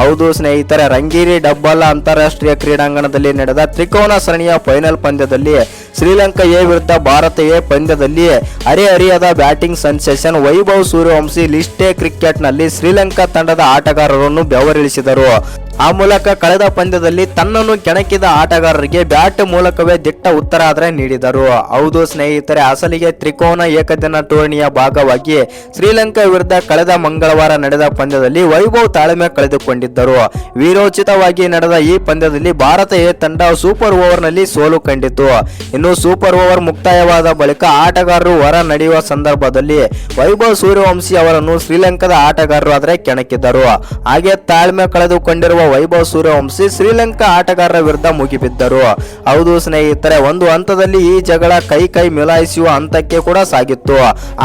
ಹೌದು ಸ್ನೇಹಿತರೆ, ರಂಗೀರಿ ಡಬ್ಬಾಲ ಅಂತಾರಾಷ್ಟ್ರೀಯ ಕ್ರೀಡಾಂಗಣದಲ್ಲಿ ನಡೆದ ತ್ರಿಕೋನ ಸರಣಿಯ ಫೈನಲ್ ಪಂದ್ಯದಲ್ಲಿ ಶ್ರೀಲಂಕಾ ಎ ವಿರುದ್ಧ ಭಾರತ ಎ ಪಂದ್ಯದಲ್ಲಿ ಹರಿಹರಿಯದ batting sensation Vaibhav Suryavanshi list A cricket ನಲ್ಲಿ ಶ್ರೀಲಂಕಾ ತಂಡದ ಆಟಗಾರರನ್ನು ಬೆವರಿಳಿಸಿದರು. ಆ ಮೂಲಕ ಕಳೆದ ಪಂದ್ಯದಲ್ಲಿ ತನ್ನನ್ನು ಕೆಣಕಿದ ಆಟಗಾರರಿಗೆ ಬ್ಯಾಟ್ ಮೂಲಕವೇ ದಿಟ್ಟ ಉತ್ತರ ಆದ್ರೆ ನೀಡಿದರು. ಹೌದು ಸ್ನೇಹಿತರೆ, ಅಸಲಿಗೆ ತ್ರಿಕೋನ ಏಕದಿನ ಟೂರ್ನಿಯ ಭಾಗವಾಗಿ ಶ್ರೀಲಂಕಾ ವಿರುದ್ಧ ಕಳೆದ ಮಂಗಳವಾರ ನಡೆದ ಪಂದ್ಯದಲ್ಲಿ ವೈಭವ್ ತಾಳ್ಮೆ ಕಳೆದುಕೊಂಡಿದ್ದರು. ವೀರೋಚಿತವಾಗಿ ನಡೆದ ಈ ಪಂದ್ಯದಲ್ಲಿ ಭಾರತ ಎ ತಂಡ ಸೂಪರ್ ಓವರ್ ನಲ್ಲಿ ಸೋಲು ಕಂಡಿತು. ಇನ್ನು ಸೂಪರ್ ಓವರ್ ಮುಕ್ತಾಯವಾದ ಬಳಿಕ ಆಟಗಾರರು ಹೊರ ನಡೆಯುವ ಸಂದರ್ಭದಲ್ಲಿ ವೈಭವ್ ಸೂರ್ಯವಂಶಿ ಅವರನ್ನು ಶ್ರೀಲಂಕಾದ ಆಟಗಾರರು ಆದ್ರೆ ಕೆಣಕಿದ್ದರು. ಹಾಗೆ ತಾಳ್ಮೆ ಕಳೆದುಕೊಂಡಿರುವ ವೈಭವ್ ಸೂರ್ಯವಂಶಿ ಶ್ರೀಲಂಕಾ ಆಟಗಾರರ ವಿರುದ್ಧ ಮುಗಿಬಿದ್ದರು. ಹೌದು ಸ್ನೇಹಿತರೆ, ಒಂದು ಹಂತದಲ್ಲಿ ಈ ಜಗಳ ಕೈ ಮಿಲಾಯಿಸುವ ಹಂತಕ್ಕೆ ಕೂಡ ಸಾಗಿತ್ತು.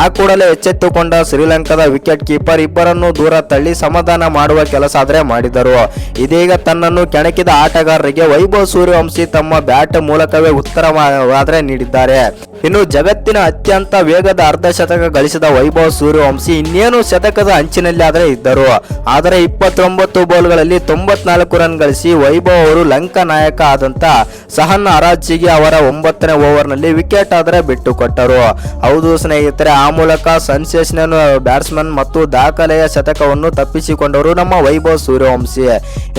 ಆ ಕೂಡಲೇ ಎಚ್ಚೆತ್ತುಕೊಂಡ ಶ್ರೀಲಂಕಾದ ವಿಕೆಟ್ ಕೀಪರ್ ಇಬ್ಬರನ್ನು ದೂರ ತಳ್ಳಿ ಸಮಾಧಾನ ಮಾಡುವ ಕೆಲಸ ಆದ್ರೆ ಮಾಡಿದರು. ಇದೀಗ ತನ್ನನ್ನು ಕೆಣಕಿದ ಆಟಗಾರರಿಗೆ ವೈಭವ್ ಸೂರ್ಯವಂಶಿ ತಮ್ಮ ಬ್ಯಾಟ್ ಮೂಲಕವೇ ಉತ್ತರ ಆದ್ರೆ ನೀಡಿದ್ದಾರೆ. ಇನ್ನು ಜಗತ್ತಿನ ಅತ್ಯಂತ ವೇಗದ ಅರ್ಧಶತಕ ಗಳಿಸಿದ ವೈಭವ್ ಸೂರ್ಯವಂಶಿ ಇನ್ನೇನು ಶತಕದ ಅಂಚಿನಲ್ಲಿ ಆದ್ರೆ ಇದ್ದರು. ಆದರೆ 29 ಬಾಲ್ಗಳಲ್ಲಿ 94 ರನ್ ಗಳಿಸಿ ವೈಭವ್ ಅವರು ಲಂಕಾ ನಾಯಕ ಆದಂತ ಸಹನ್ ಆರಾಚಿಗೆ ಅವರ 9ನೇ ಓವರ್ನಲ್ಲಿ ವಿಕೆಟ್ ಆದ್ರೆ ಬಿಟ್ಟುಕೊಟ್ಟರು. ಹೌದು ಸ್ನೇಹಿತರೆ, ಆ ಮೂಲಕ ಸೆನ್ಸೇಷನಲ್ ಬ್ಯಾಟ್ಸ್ಮನ್ ಮತ್ತು ದಾಖಲೆಯ ಶತಕವನ್ನು ತಪ್ಪಿಸಿಕೊಂಡವರು ನಮ್ಮ ವೈಭವ್ ಸೂರ್ಯವಂಶಿ.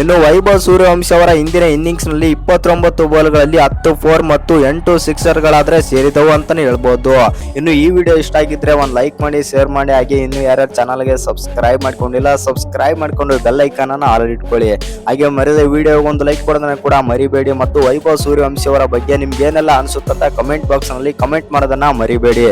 ಇನ್ನು ವೈಭವ್ ಸೂರ್ಯವಂಶಿ ಅವರ ಹಿಂದಿನ ಇನ್ನಿಂಗ್ಸ್ ನಲ್ಲಿ 29 ಬಾಲ್ಗಳಲ್ಲಿ 10 4 ಮತ್ತು 8 ಸಿಕ್ಸರ್ಗಳಾದ್ರೆ ಸೇರಿದವು ಅಂತಾನೆ ಹೇಳ್ಬೋದು. ಇನ್ನು ಈ ವಿಡಿಯೋ ಇಷ್ಟ ಆಗಿದ್ರೆ ಒಂದು ಲೈಕ್ ಮಾಡಿ, ಶೇರ್ ಮಾಡಿ, ಹಾಗೆ ಇನ್ನು ಯಾರ್ಯಾರು ಚಾನಲ್ಗೆ ಸಬ್ಸ್ಕ್ರೈಬ್ ಮಾಡ್ಕೊಂಡಿಲ್ಲ ಸಬ್ಸ್ಕ್ರೈಬ್ ಮಾಡ್ಕೊಂಡು ಬೆಲ್ ಐಕಾನ್ ಅನ್ನು ಆಲ್ ಇಟ್ಕೊಳ್ಳಿ. ಹಾಗೆ ಮರಿದ ವಿಡಿಯೋಗೆ ಒಂದು ಲೈಕ್ ಕೊಡೋದನ್ನ ಕೂಡ ಮರಿಬೇಡಿ. ಮತ್ತು ವೈಭವ್ ಸೂರ್ಯವಂಶಿ ಅವರ ಬಗ್ಗೆ ನಿಮ್ಗೆ ಏನೆಲ್ಲ ಅನ್ಸುತ್ತ ಕಮೆಂಟ್ ಬಾಕ್ಸ್ ನಲ್ಲಿ ಕಮೆಂಟ್ ಮಾಡೋದನ್ನ ಮರಿಬೇಡಿ.